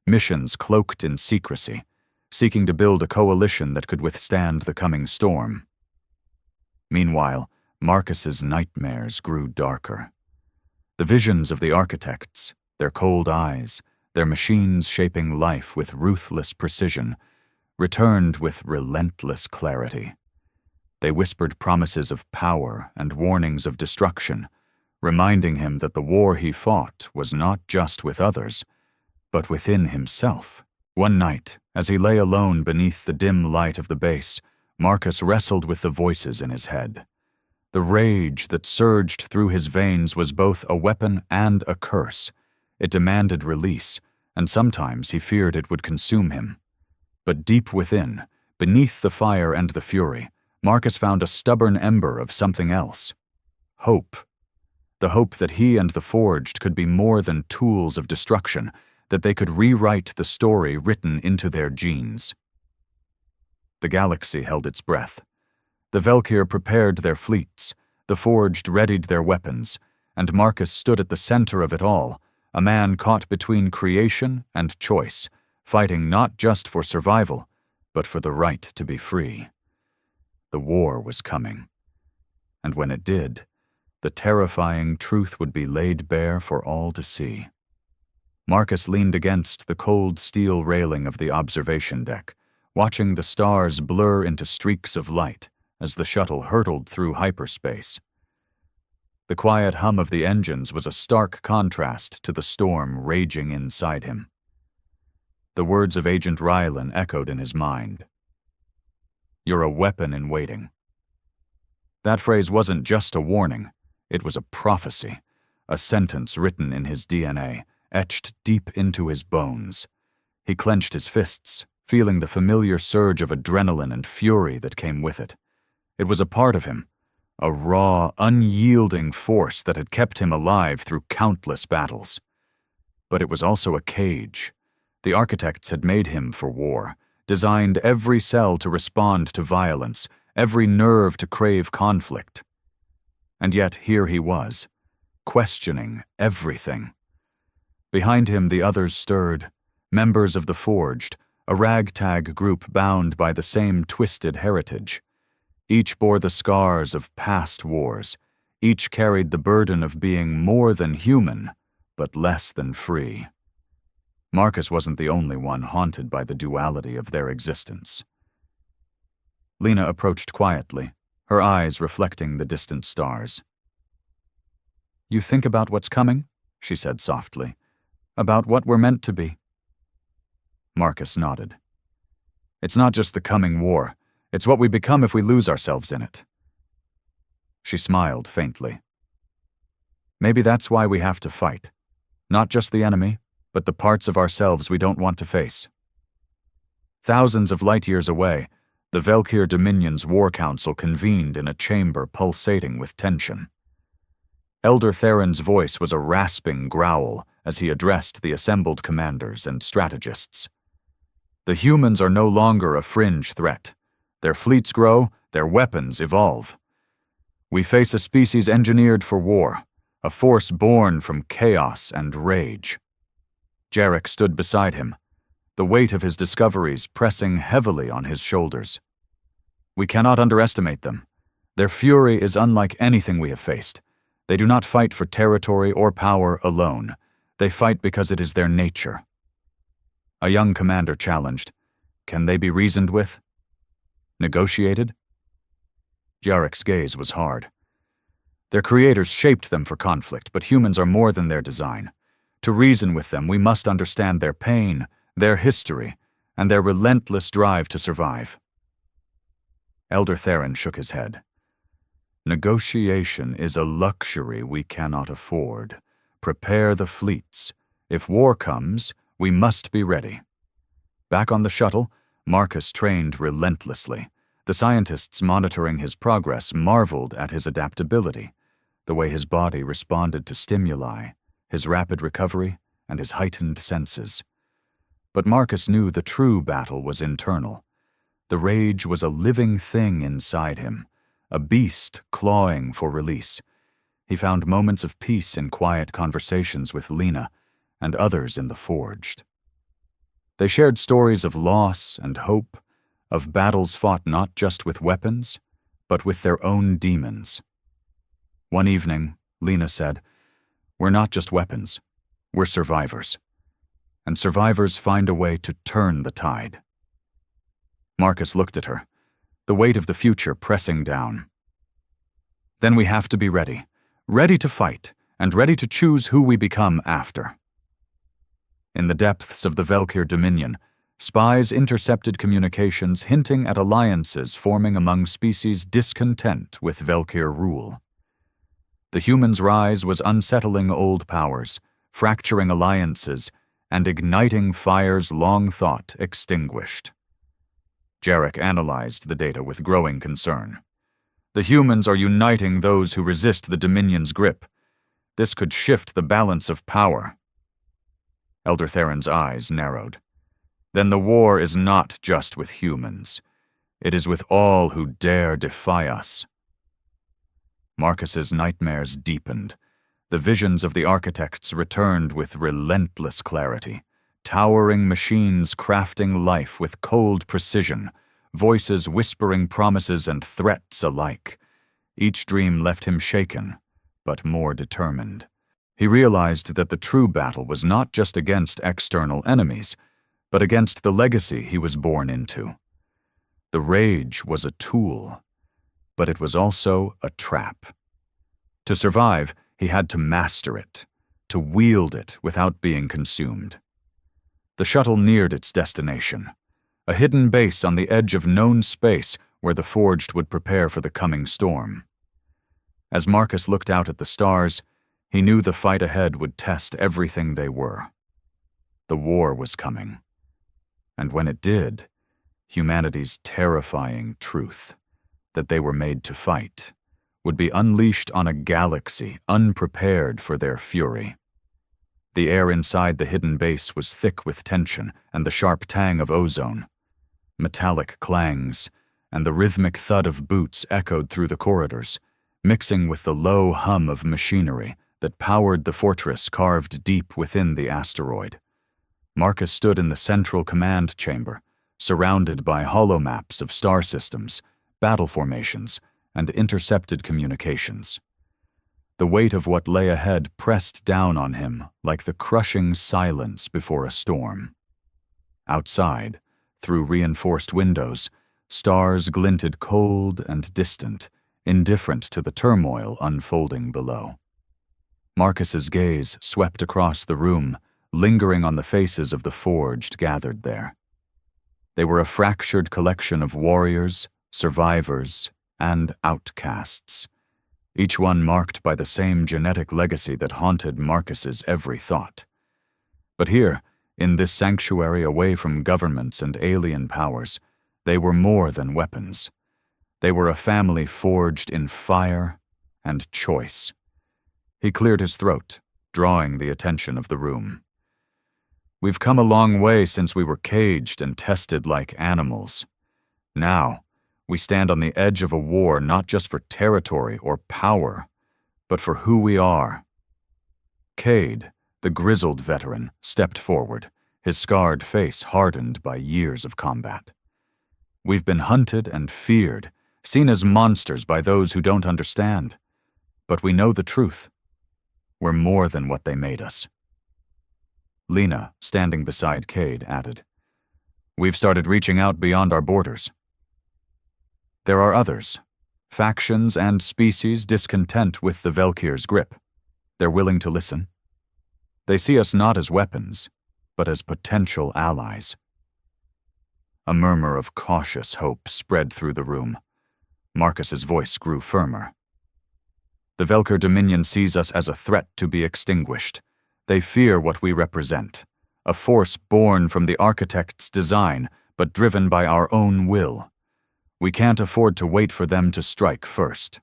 missions cloaked in secrecy, seeking to build a coalition that could withstand the coming storm. Meanwhile, Marcus's nightmares grew darker. The visions of the architects, their cold eyes, their machines shaping life with ruthless precision, returned with relentless clarity. They whispered promises of power and warnings of destruction, reminding him that the war he fought was not just with others, but within himself. One night, as he lay alone beneath the dim light of the base, Marcus wrestled with the voices in his head. The rage that surged through his veins was both a weapon and a curse. It demanded release, and sometimes he feared it would consume him. But deep within, Beneath the fire and the fury, Marcus found a stubborn ember of something else. Hope. The hope that he and the Forged could be more than tools of destruction, that they could rewrite the story written into their genes. The galaxy held its breath. The Velkyr prepared their fleets, the Forged readied their weapons, and Marcus stood at the center of it all, a man caught between creation and choice, fighting not just for survival, but for the right to be free. The war was coming. And when it did, the terrifying truth would be laid bare for all to see. Marcus leaned against the cold steel railing of the observation deck, watching the stars blur into streaks of light as the shuttle hurtled through hyperspace. The quiet hum of the engines was a stark contrast to the storm raging inside him. The words of Agent Rylan echoed in his mind. "You're a weapon in waiting." That phrase wasn't just a warning, it was a prophecy, a sentence written in his DNA, etched deep into his bones. He clenched his fists, feeling the familiar surge of adrenaline and fury that came with it. It was a part of him, a raw, unyielding force that had kept him alive through countless battles. But it was also a cage. The architects had made him for war, designed every cell to respond to violence, every nerve to crave conflict. And yet here he was, questioning everything. Behind him the others stirred, members of the Forged, a ragtag group bound by the same twisted heritage. Each bore the scars of past wars. Each carried the burden of being more than human, but less than free. Marcus wasn't the only one haunted by the duality of their existence. Lena approached quietly, her eyes reflecting the distant stars. "You think about what's coming?" she said softly. "About what we're meant to be?" Marcus nodded. "It's not just the coming war. It's what we become if we lose ourselves in it." She smiled faintly. "Maybe that's why we have to fight. Not just the enemy, but the parts of ourselves we don't want to face." Thousands of light years away, the Velkyr Dominion's War Council convened in a chamber pulsating with tension. Elder Theron's voice was a rasping growl as he addressed the assembled commanders and strategists. The humans are no longer a fringe threat. Their fleets grow, their weapons evolve. We face a species engineered for war, a force born from chaos and rage. Jarek stood beside him, the weight of his discoveries pressing heavily on his shoulders. "We cannot underestimate them. Their fury is unlike anything we have faced. They do not fight for territory or power alone. They fight because it is their nature." A young commander challenged, "Can they be reasoned with? Negotiated?" Jarek's gaze was hard. Their creators shaped them for conflict, but humans are more than their design. To reason with them, we must understand their pain, their history, and their relentless drive to survive. Elder Theron shook his head. "Negotiation is a luxury we cannot afford. Prepare the fleets. If war comes, we must be ready." Back on the shuttle, Marcus trained relentlessly. The scientists monitoring his progress marveled at his adaptability, the way his body responded to stimuli, his rapid recovery, and his heightened senses. But Marcus knew the true battle was internal. The rage was a living thing inside him, a beast clawing for release. He found moments of peace in quiet conversations with Lena and others in the Forged. They shared stories of loss and hope, of battles fought not just with weapons, but with their own demons. One evening, Lena said, "We're not just weapons, we're survivors. And survivors find a way to turn the tide." Marcus looked at her, the weight of the future pressing down. "Then we have to be ready, ready to fight, and ready to choose who we become after." In the depths of the Velkyr Dominion, spies intercepted communications hinting at alliances forming among species discontent with Velkyr rule. The humans' rise was unsettling old powers, fracturing alliances, and igniting fires long thought extinguished. Jarek analyzed the data with growing concern. The humans are uniting those who resist the Dominion's grip. This could shift the balance of power. Elder Theron's eyes narrowed. Then the war is not just with humans. It is with all who dare defy us. Marcus's nightmares deepened. The visions of the architects returned with relentless clarity. Towering machines crafting life with cold precision, voices whispering promises and threats alike. Each dream left him shaken, but more determined. He realized that the true battle was not just against external enemies, but against the legacy he was born into. The rage was a tool, but it was also a trap. To survive, he had to master it, to wield it without being consumed. The shuttle neared its destination, a hidden base on the edge of known space where the Forged would prepare for the coming storm. As Marcus looked out at the stars, he knew the fight ahead would test everything they were. The war was coming. And when it did, humanity's terrifying truth, that they were made to fight, would be unleashed on a galaxy unprepared for their fury. The air inside the hidden base was thick with tension and the sharp tang of ozone. Metallic clangs and the rhythmic thud of boots echoed through the corridors, mixing with the low hum of machinery that powered the fortress carved deep within the asteroid. Marcus stood in the central command chamber, surrounded by holomaps of star systems, battle formations, and intercepted communications. The weight of what lay ahead pressed down on him like the crushing silence before a storm. Outside, through reinforced windows, stars glinted cold and distant, indifferent to the turmoil unfolding below. Marcus's gaze swept across the room, lingering on the faces of the Forged gathered there. They were a fractured collection of warriors, survivors, and outcasts, each one marked by the same genetic legacy that haunted Marcus's every thought. But here, in this sanctuary away from governments and alien powers, they were more than weapons. They were a family forged in fire and choice. He cleared his throat, drawing the attention of the room. We've come a long way since we were caged and tested like animals. Now, we stand on the edge of a war not just for territory or power, but for who we are. Cade, the grizzled veteran, stepped forward, his scarred face hardened by years of combat. We've been hunted and feared, seen as monsters by those who don't understand. But we know the truth. We're more than what they made us. Lena, standing beside Cade, added, We've started reaching out beyond our borders. There are others, factions and species discontent with the Velkir's grip. They're willing to listen. They see us not as weapons, but as potential allies. A murmur of cautious hope spread through the room. Marcus's voice grew firmer. The Velkir Dominion sees us as a threat to be extinguished. They fear what we represent, a force born from the architect's design, but driven by our own will. We can't afford to wait for them to strike first.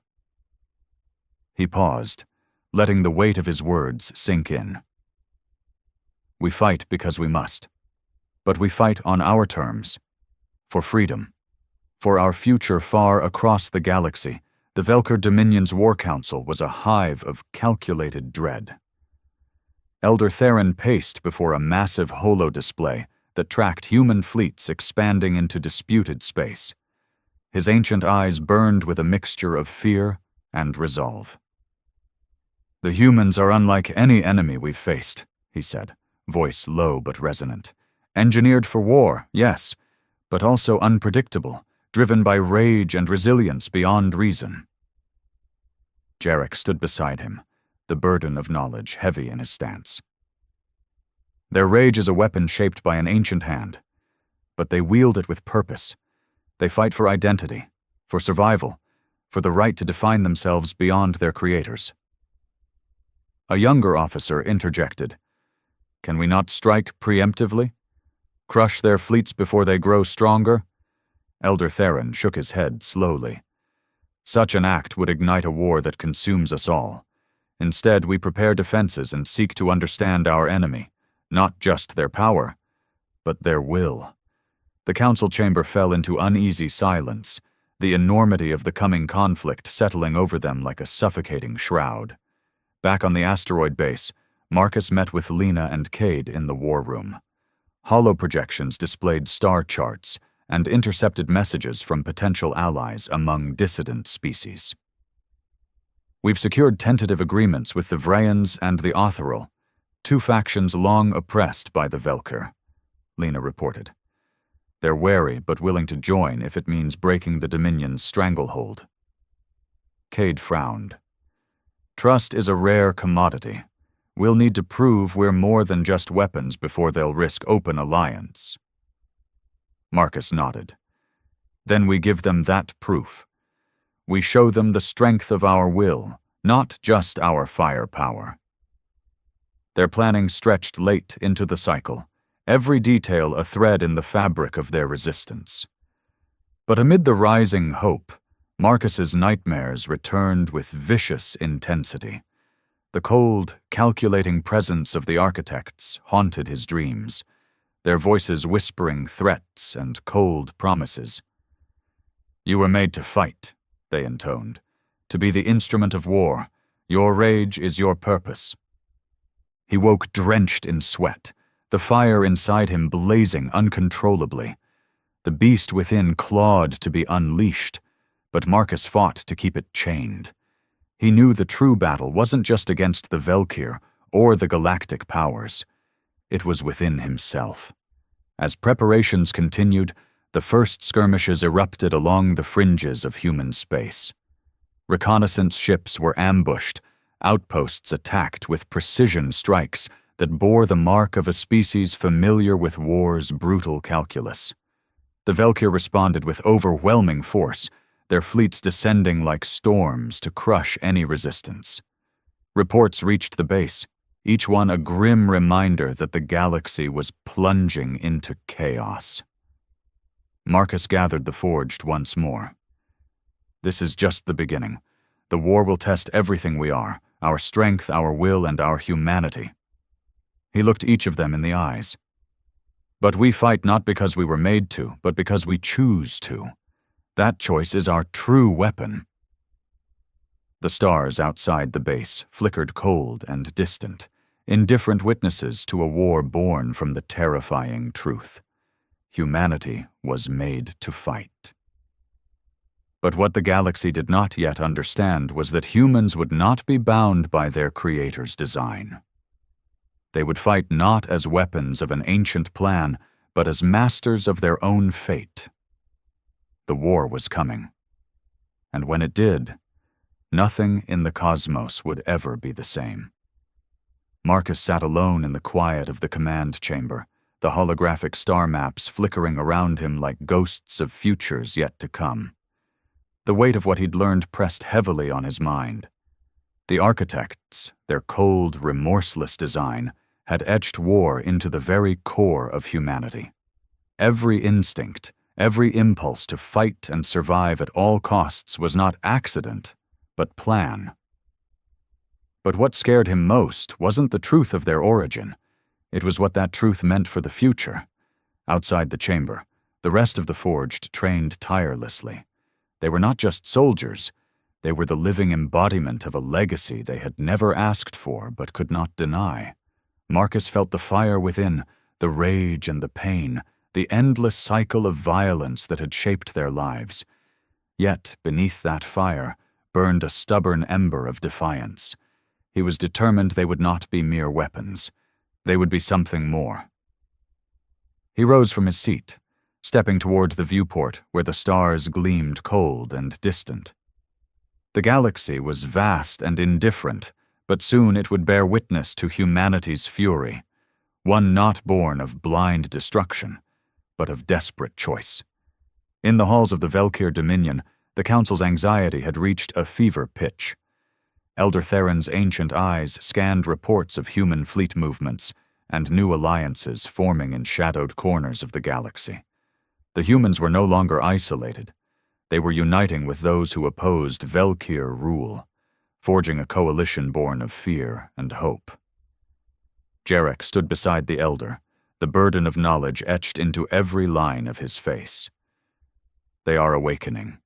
He paused, letting the weight of his words sink in. We fight because we must, but we fight on our terms, for freedom, for our future far across the galaxy. The Velkir Dominion's War Council was a hive of calculated dread. Elder Theron paced before a massive holo-display that tracked human fleets expanding into disputed space. His ancient eyes burned with a mixture of fear and resolve. The humans are unlike any enemy we've faced, he said, voice low but resonant. Engineered for war, yes, but also unpredictable, driven by rage and resilience beyond reason. Jarek stood beside him, the burden of knowledge heavy in his stance. Their rage is a weapon shaped by an ancient hand, but they wield it with purpose. They fight for identity, for survival, for the right to define themselves beyond their creators. A younger officer interjected, Can we not strike preemptively? Crush their fleets before they grow stronger? Elder Terran shook his head slowly. Such an act would ignite a war that consumes us all. Instead, we prepare defenses and seek to understand our enemy, not just their power, but their will. The council chamber fell into uneasy silence, the enormity of the coming conflict settling over them like a suffocating shroud. Back on the asteroid base, Marcus met with Lena and Cade in the war room. Holoprojections displayed star charts and intercepted messages from potential allies among dissident species. We've secured tentative agreements with the Vrayans and the Otheral, two factions long oppressed by the Velkyr, Lena reported. They're wary but willing to join if it means breaking the Dominion's stranglehold. Cade frowned. Trust is a rare commodity. We'll need to prove we're more than just weapons before they'll risk open alliance. Marcus nodded. Then we give them that proof. We show them the strength of our will, not just our firepower. Their planning stretched late into the cycle, every detail a thread in the fabric of their resistance. But amid the rising hope, Marcus's nightmares returned with vicious intensity. The cold, calculating presence of the architects haunted his dreams, their voices whispering threats and cold promises. You were made to fight, they intoned, to be the instrument of war. Your rage is your purpose. He woke drenched in sweat, the fire inside him blazing uncontrollably. The beast within clawed to be unleashed, but Marcus fought to keep it chained. He knew the true battle wasn't just against the Velkyr or the galactic powers. It was within himself. As preparations continued, the first skirmishes erupted along the fringes of human space. Reconnaissance ships were ambushed, outposts attacked with precision strikes that bore the mark of a species familiar with war's brutal calculus. The Velkyr responded with overwhelming force, their fleets descending like storms to crush any resistance. Reports reached the base, each one a grim reminder that the galaxy was plunging into chaos. Marcus gathered the Forged once more. This is just the beginning. The war will test everything we are, our strength, our will, and our humanity. He looked each of them in the eyes. But we fight not because we were made to, but because we choose to. That choice is our true weapon. The stars outside the base flickered cold and distant, indifferent witnesses to a war born from the terrifying truth. Humanity was made to fight. But what the galaxy did not yet understand was that humans would not be bound by their Creator's design. They would fight not as weapons of an ancient plan, but as masters of their own fate. The war was coming. And when it did, nothing in the cosmos would ever be the same. Marcus sat alone in the quiet of the command chamber, the holographic star maps flickering around him like ghosts of futures yet to come. The weight of what he'd learned pressed heavily on his mind. The architects, their cold, remorseless design, had etched war into the very core of humanity. Every instinct, every impulse to fight and survive at all costs was not accident, but plan. But what scared him most wasn't the truth of their origin. It was what that truth meant for the future. Outside the chamber, the rest of the Forged trained tirelessly. They were not just soldiers. They were the living embodiment of a legacy they had never asked for but could not deny. Marcus felt the fire within, the rage and the pain, the endless cycle of violence that had shaped their lives. Yet, beneath that fire, burned a stubborn ember of defiance. He was determined they would not be mere weapons. They would be something more. He rose from his seat, stepping toward the viewport where the stars gleamed cold and distant. The galaxy was vast and indifferent, but soon it would bear witness to humanity's fury, one not born of blind destruction, but of desperate choice. In the halls of the Velkyr Dominion, the Council's anxiety had reached a fever pitch. Elder Theron's ancient eyes scanned reports of human fleet movements and new alliances forming in shadowed corners of the galaxy. The humans were no longer isolated. They were uniting with those who opposed Velkir rule, forging a coalition born of fear and hope. Jarek stood beside the elder, the burden of knowledge etched into every line of his face. "They are awakening,"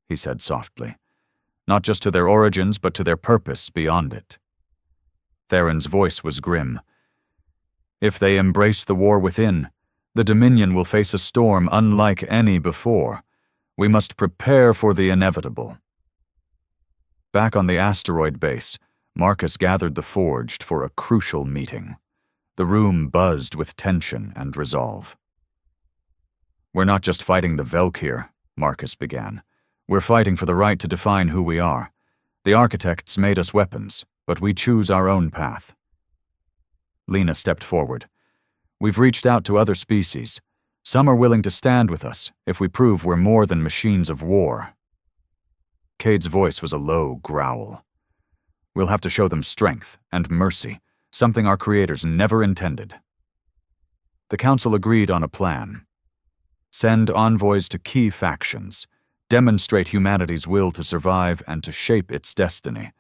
he said softly, "not just to their origins, but to their purpose beyond it." Theron's voice was grim. "If they embrace the war within, the Dominion will face a storm unlike any before. We must prepare for the inevitable." Back on the asteroid base, Marcus gathered the Forged for a crucial meeting. The room buzzed with tension and resolve. "We're not just fighting the Velkir," Marcus began. "We're fighting for the right to define who we are. The architects made us weapons, but we choose our own path." Lena stepped forward. "We've reached out to other species. Some are willing to stand with us if we prove we're more than machines of war." Cade's voice was a low growl. "We'll have to show them strength and mercy, something our creators never intended." The council agreed on a plan. Send envoys to key factions, demonstrate humanity's will to survive and to shape its destiny.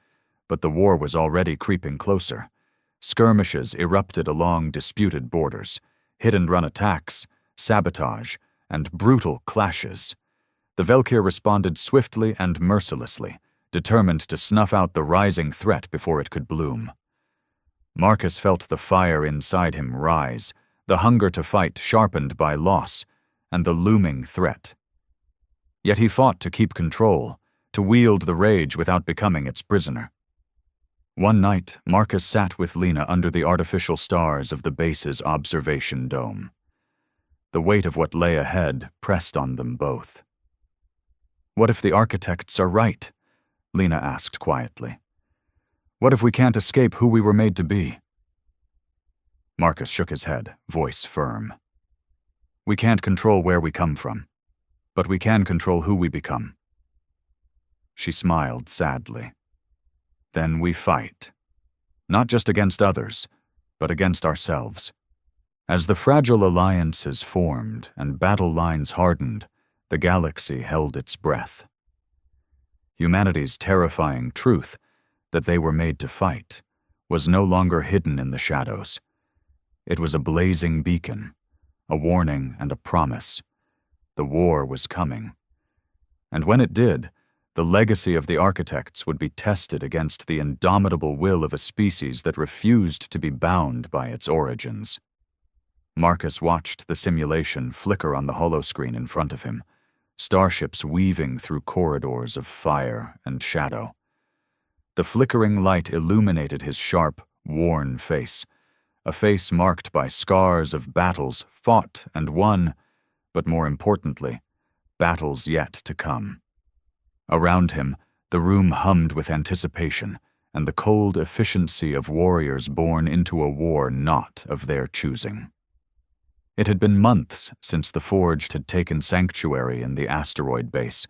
But the war was already creeping closer. Skirmishes erupted along disputed borders, hit-and-run attacks, sabotage, and brutal clashes. The Velkir responded swiftly and mercilessly, determined to snuff out the rising threat before it could bloom. Marcus felt the fire inside him rise, the hunger to fight sharpened by loss, and the looming threat. Yet he fought to keep control, to wield the rage without becoming its prisoner. One night, Marcus sat with Lena under the artificial stars of the base's observation dome. The weight of what lay ahead pressed on them both. "What if the architects are right?" Lena asked quietly. "What if we can't escape who we were made to be?" Marcus shook his head, voice firm. "We can't control where we come from, but we can control who we become." She smiled sadly. "Then we fight. Not just against others, but against ourselves." As the fragile alliances formed and battle lines hardened, the galaxy held its breath. Humanity's terrifying truth, that they were made to fight, was no longer hidden in the shadows. It was a blazing beacon, a warning and a promise. The war was coming. And when it did, the legacy of the architects would be tested against the indomitable will of a species that refused to be bound by its origins. Marcus watched the simulation flicker on the holoscreen in front of him, starships weaving through corridors of fire and shadow. The flickering light illuminated his sharp, worn face, a face marked by scars of battles fought and won, but more importantly, battles yet to come. Around him, the room hummed with anticipation and the cold efficiency of warriors born into a war not of their choosing. It had been months since the Forged had taken sanctuary in the asteroid base,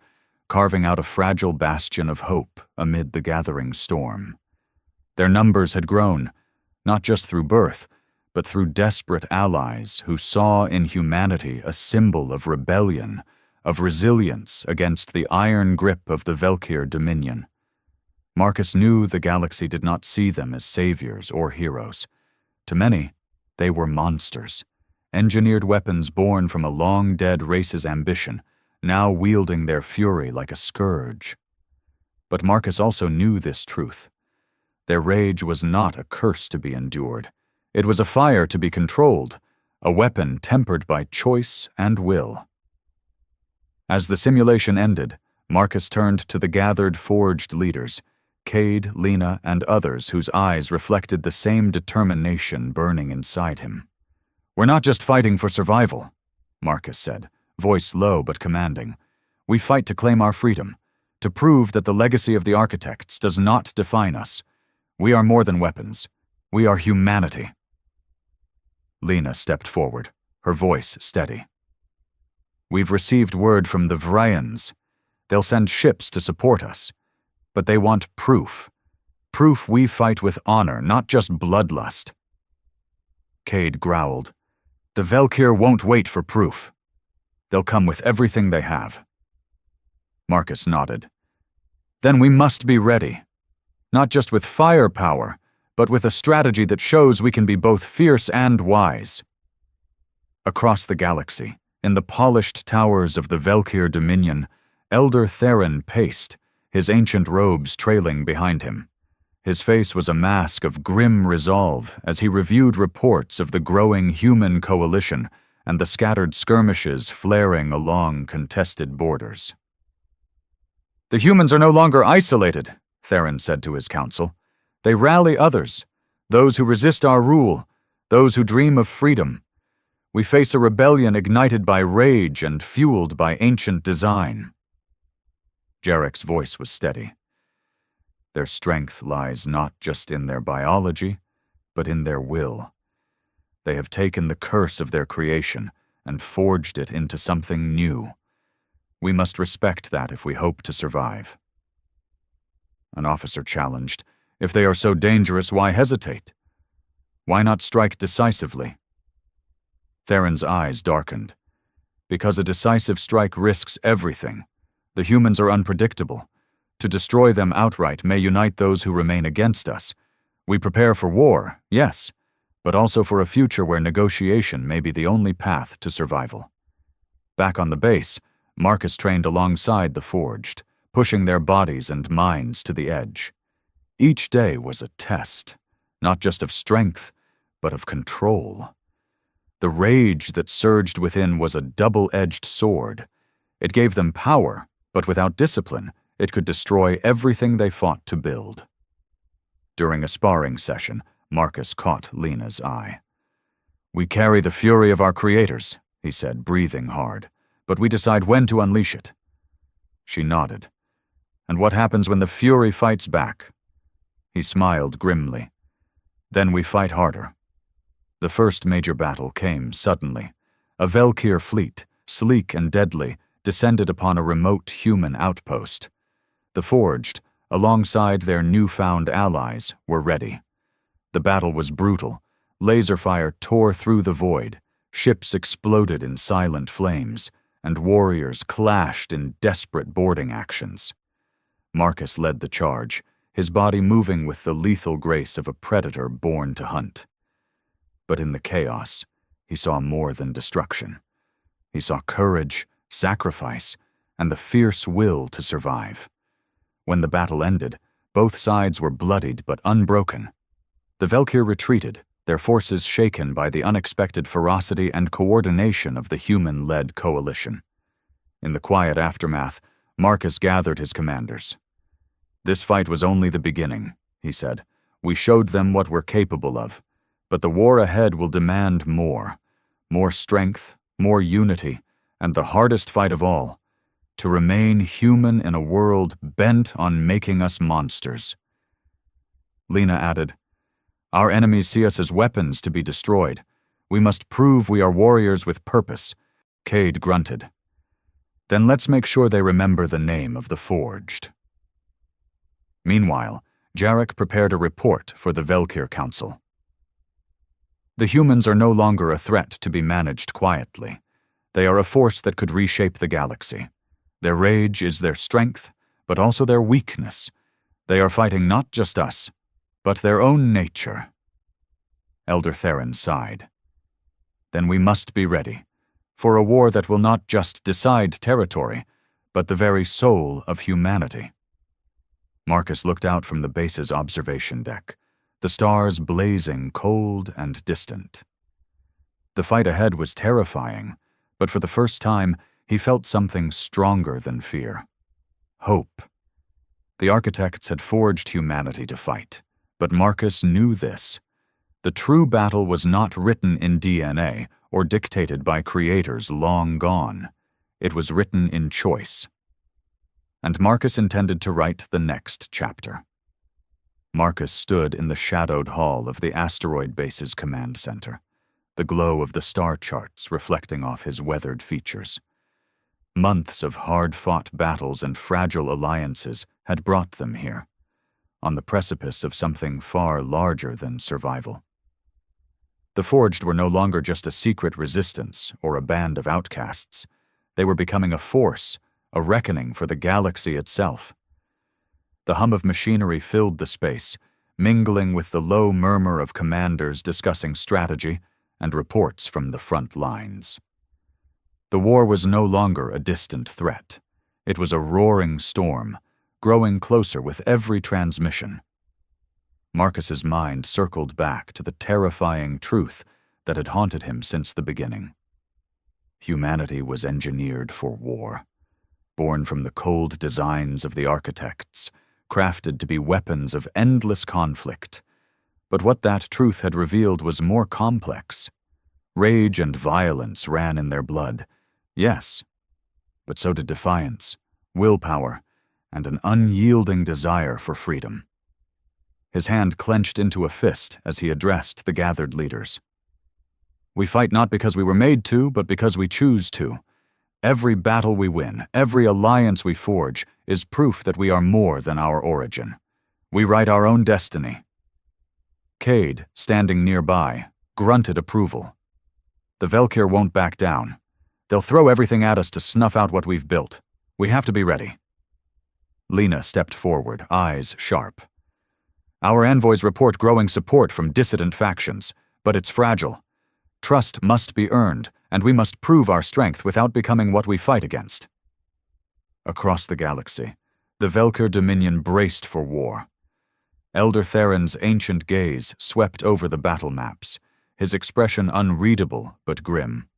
carving out a fragile bastion of hope amid the gathering storm. Their numbers had grown, not just through birth, but through desperate allies who saw in humanity a symbol of rebellion, of resilience against the iron grip of the Velkir Dominion. Marcus knew the galaxy did not see them as saviors or heroes. To many, they were monsters, engineered weapons born from a long-dead race's ambition, now wielding their fury like a scourge. But Marcus also knew this truth. Their rage was not a curse to be endured. It was a fire to be controlled, a weapon tempered by choice and will. As the simulation ended, Marcus turned to the gathered Forged leaders, Cade, Lena, and others whose eyes reflected the same determination burning inside him. "We're not just fighting for survival," Marcus said, voice low but commanding. "We fight to claim our freedom, to prove that the legacy of the architects does not define us. We are more than weapons. We are humanity." Lena stepped forward, her voice steady. "We've received word from the Vryans. They'll send ships to support us. But they want proof. Proof we fight with honor, not just bloodlust." Cade growled. "The Velkir won't wait for proof." They'll come with everything they have. Marcus nodded. Then we must be ready. Not just with firepower, but with a strategy that shows we can be both fierce and wise. Across the galaxy, in the polished towers of the Velkir Dominion, Elder Terran paced, his ancient robes trailing behind him. His face was a mask of grim resolve as he reviewed reports of the growing human coalition and the scattered skirmishes flaring along contested borders. The humans are no longer isolated, Terran said to his council. They rally others, those who resist our rule, those who dream of freedom. We face a rebellion ignited by rage and fueled by ancient design. Jarek's voice was steady. Their strength lies not just in their biology, but in their will. They have taken the curse of their creation and forged it into something new. We must respect that if we hope to survive. An officer challenged, if they are so dangerous, why hesitate? Why not strike decisively? Theron's eyes darkened. Because a decisive strike risks everything. The humans are unpredictable. To destroy them outright may unite those who remain against us. We prepare for war, yes, but also for a future where negotiation may be the only path to survival. Back on the base, Marcus trained alongside the Forged, pushing their bodies and minds to the edge. Each day was a test, not just of strength, but of control. The rage that surged within was a double-edged sword. It gave them power, but without discipline, it could destroy everything they fought to build. During a sparring session, Marcus caught Lena's eye. We carry the fury of our creators, he said, breathing hard, but we decide when to unleash it. She nodded. And what happens when the fury fights back? He smiled grimly. Then we fight harder. The first major battle came suddenly. A Velkir fleet, sleek and deadly, descended upon a remote human outpost. The Forged, alongside their newfound allies, were ready. The battle was brutal. Laser fire tore through the void. Ships exploded in silent flames, and warriors clashed in desperate boarding actions. Marcus led the charge, his body moving with the lethal grace of a predator born to hunt. But in the chaos, he saw more than destruction. He saw courage, sacrifice, and the fierce will to survive. When the battle ended, both sides were bloodied but unbroken. The Velkir retreated, their forces shaken by the unexpected ferocity and coordination of the human-led coalition. In the quiet aftermath, Marcus gathered his commanders. This fight was only the beginning, he said. We showed them what we're capable of, but the war ahead will demand more. More strength, more unity, and the hardest fight of all, to remain human in a world bent on making us monsters. Lena added, Our enemies see us as weapons to be destroyed. We must prove we are warriors with purpose. Cade grunted. Then let's make sure they remember the name of the Forged. Meanwhile, Jarek prepared a report for the Velkir Council. The humans are no longer a threat to be managed quietly. They are a force that could reshape the galaxy. Their rage is their strength, but also their weakness. They are fighting not just us, but their own nature. Elder Terran sighed. Then we must be ready, for a war that will not just decide territory, but the very soul of humanity. Marcus looked out from the base's observation deck, the stars blazing cold and distant. The fight ahead was terrifying, but for the first time, he felt something stronger than fear. Hope. The architects had forged humanity to fight, but Marcus knew this. The true battle was not written in DNA or dictated by creators long gone. It was written in choice. And Marcus intended to write the next chapter. Marcus stood in the shadowed hall of the asteroid base's command center, the glow of the star charts reflecting off his weathered features. Months of hard-fought battles and fragile alliances had brought them here, on the precipice of something far larger than survival. The Forged were no longer just a secret resistance or a band of outcasts. They were becoming a force, a reckoning for the galaxy itself. The hum of machinery filled the space, mingling with the low murmur of commanders discussing strategy and reports from the front lines. The war was no longer a distant threat. It was a roaring storm, growing closer with every transmission. Marcus's mind circled back to the terrifying truth that had haunted him since the beginning. Humanity was engineered for war, born from the cold designs of the architects, crafted to be weapons of endless conflict. But what that truth had revealed was more complex. Rage and violence ran in their blood, yes, but so did defiance, willpower, and an unyielding desire for freedom. His hand clenched into a fist as he addressed the gathered leaders. We fight not because we were made to, but because we choose to. Every battle we win, every alliance we forge, is proof that we are more than our origin. We write our own destiny. Cade, standing nearby, grunted approval. The Velkyr won't back down. They'll throw everything at us to snuff out what we've built. We have to be ready. Lena stepped forward, eyes sharp. Our envoys report growing support from dissident factions, but it's fragile. Trust must be earned, and we must prove our strength without becoming what we fight against. Across the galaxy, the Velkyr Dominion braced for war. Elder Theron's ancient gaze swept over the battle maps, his expression unreadable but grim.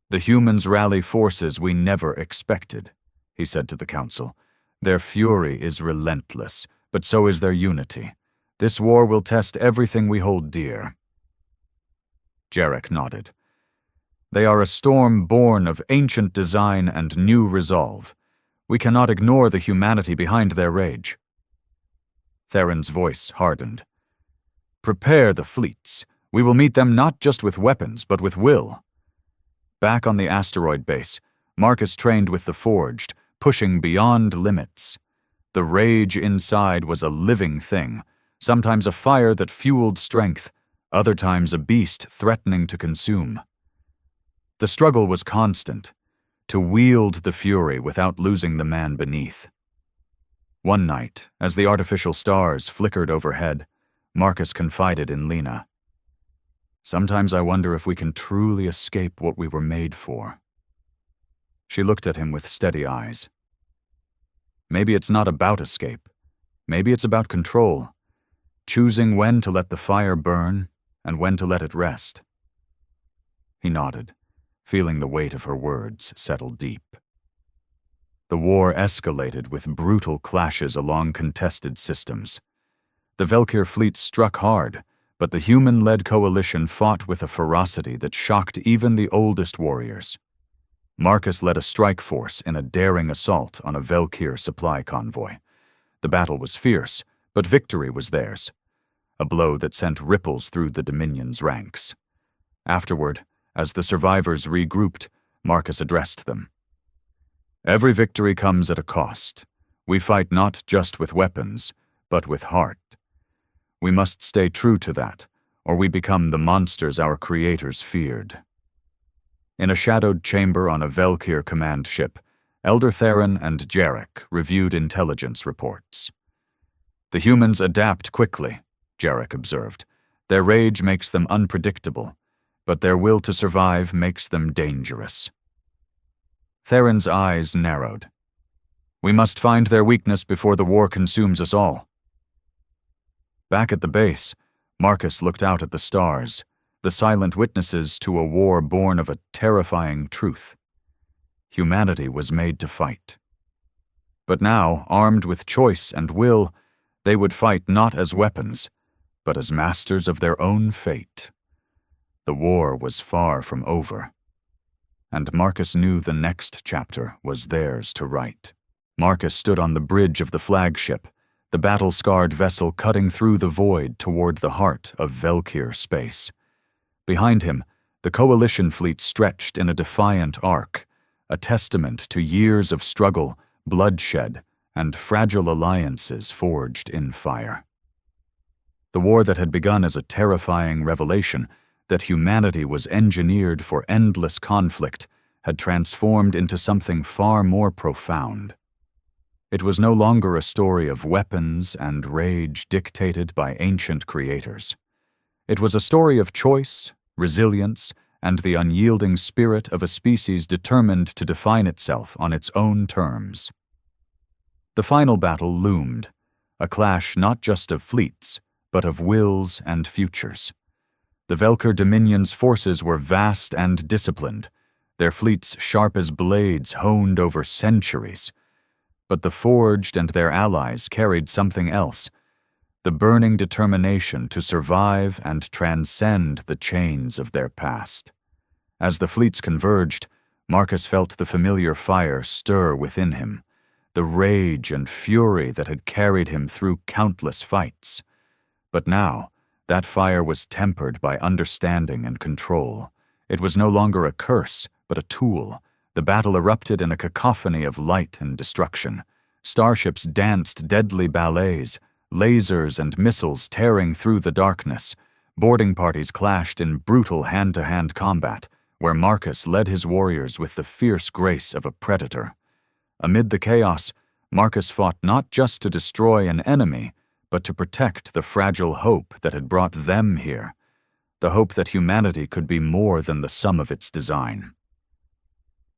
The humans rally forces we never expected, he said to the council. Their fury is relentless, but so is their unity. This war will test everything we hold dear. Jarek nodded. They are a storm born of ancient design and new resolve. We cannot ignore the humanity behind their rage. Theron's voice hardened. Prepare the fleets. We will meet them not just with weapons, but with will. Back on the asteroid base, Marcus trained with the Forged, pushing beyond limits. The rage inside was a living thing, sometimes a fire that fueled strength, other times a beast threatening to consume. The struggle was constant, to wield the fury without losing the man beneath. One night, as the artificial stars flickered overhead, Marcus confided in Lena. Sometimes I wonder if we can truly escape what we were made for. She looked at him with steady eyes. Maybe it's not about escape. Maybe it's about control, choosing when to let the fire burn and when to let it rest. He nodded, feeling the weight of her words settle deep. The war escalated with brutal clashes along contested systems. The Velkyr fleet struck hard, but the human-led coalition fought with a ferocity that shocked even the oldest warriors. Marcus led a strike force in a daring assault on a Velkyr supply convoy. The battle was fierce, but victory was theirs, a blow that sent ripples through the Dominion's ranks. Afterward, as the survivors regrouped, Marcus addressed them. Every victory comes at a cost. We fight not just with weapons, but with heart. We must stay true to that, or we become the monsters our creators feared. In a shadowed chamber on a Velkyr command ship, Elder Theron and Jarek reviewed intelligence reports. The humans adapt quickly, Jarek observed. Their rage makes them unpredictable, but their will to survive makes them dangerous. Theron's eyes narrowed. We must find their weakness before the war consumes us all. Back at the base, Marcus looked out at the stars, the silent witnesses to a war born of a terrifying truth. Humanity was made to fight. But now, armed with choice and will, they would fight not as weapons, but as masters of their own fate. The war was far from over, and Marcus knew the next chapter was theirs to write. Marcus stood on the bridge of the flagship, the battle-scarred vessel cutting through the void toward the heart of Velkyr space. Behind him, the coalition fleet stretched in a defiant arc, a testament to years of struggle, bloodshed, and fragile alliances forged in fire. The war that had begun as a terrifying revelation that humanity was engineered for endless conflict had transformed into something far more profound. It was no longer a story of weapons and rage dictated by ancient creators. It was a story of choice, resilience, and the unyielding spirit of a species determined to define itself on its own terms. The final battle loomed, a clash not just of fleets, but of wills and futures. The Velker Dominion's forces were vast and disciplined, their fleets sharp as blades honed over centuries. But the Forged and their allies carried something else, the burning determination to survive and transcend the chains of their past. As the fleets converged, Marcus felt the familiar fire stir within him, the rage and fury that had carried him through countless fights. But now, that fire was tempered by understanding and control. It was no longer a curse, but a tool. The battle erupted in a cacophony of light and destruction. Starships danced deadly ballets, lasers and missiles tearing through the darkness. Boarding parties clashed in brutal hand-to-hand combat, where Marcus led his warriors with the fierce grace of a predator. Amid the chaos, Marcus fought not just to destroy an enemy, but to protect the fragile hope that had brought them here, the hope that humanity could be more than the sum of its design.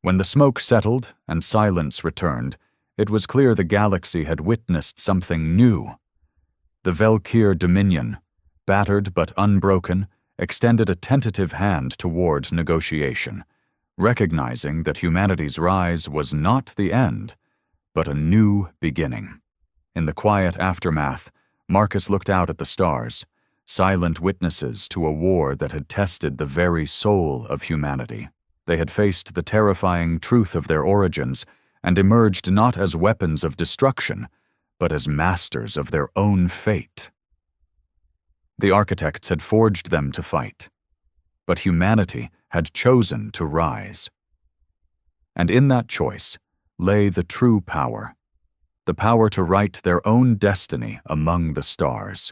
When the smoke settled and silence returned, it was clear the galaxy had witnessed something new. The Velker Dominion, battered but unbroken, extended a tentative hand toward negotiation, recognizing that humanity's rise was not the end, but a new beginning. In the quiet aftermath, Marcus looked out at the stars, silent witnesses to a war that had tested the very soul of humanity. They had faced the terrifying truth of their origins and emerged not as weapons of destruction, but as masters of their own fate. The architects had forged them to fight, but humanity had chosen to rise. And in that choice lay the true power, the power to write their own destiny among the stars.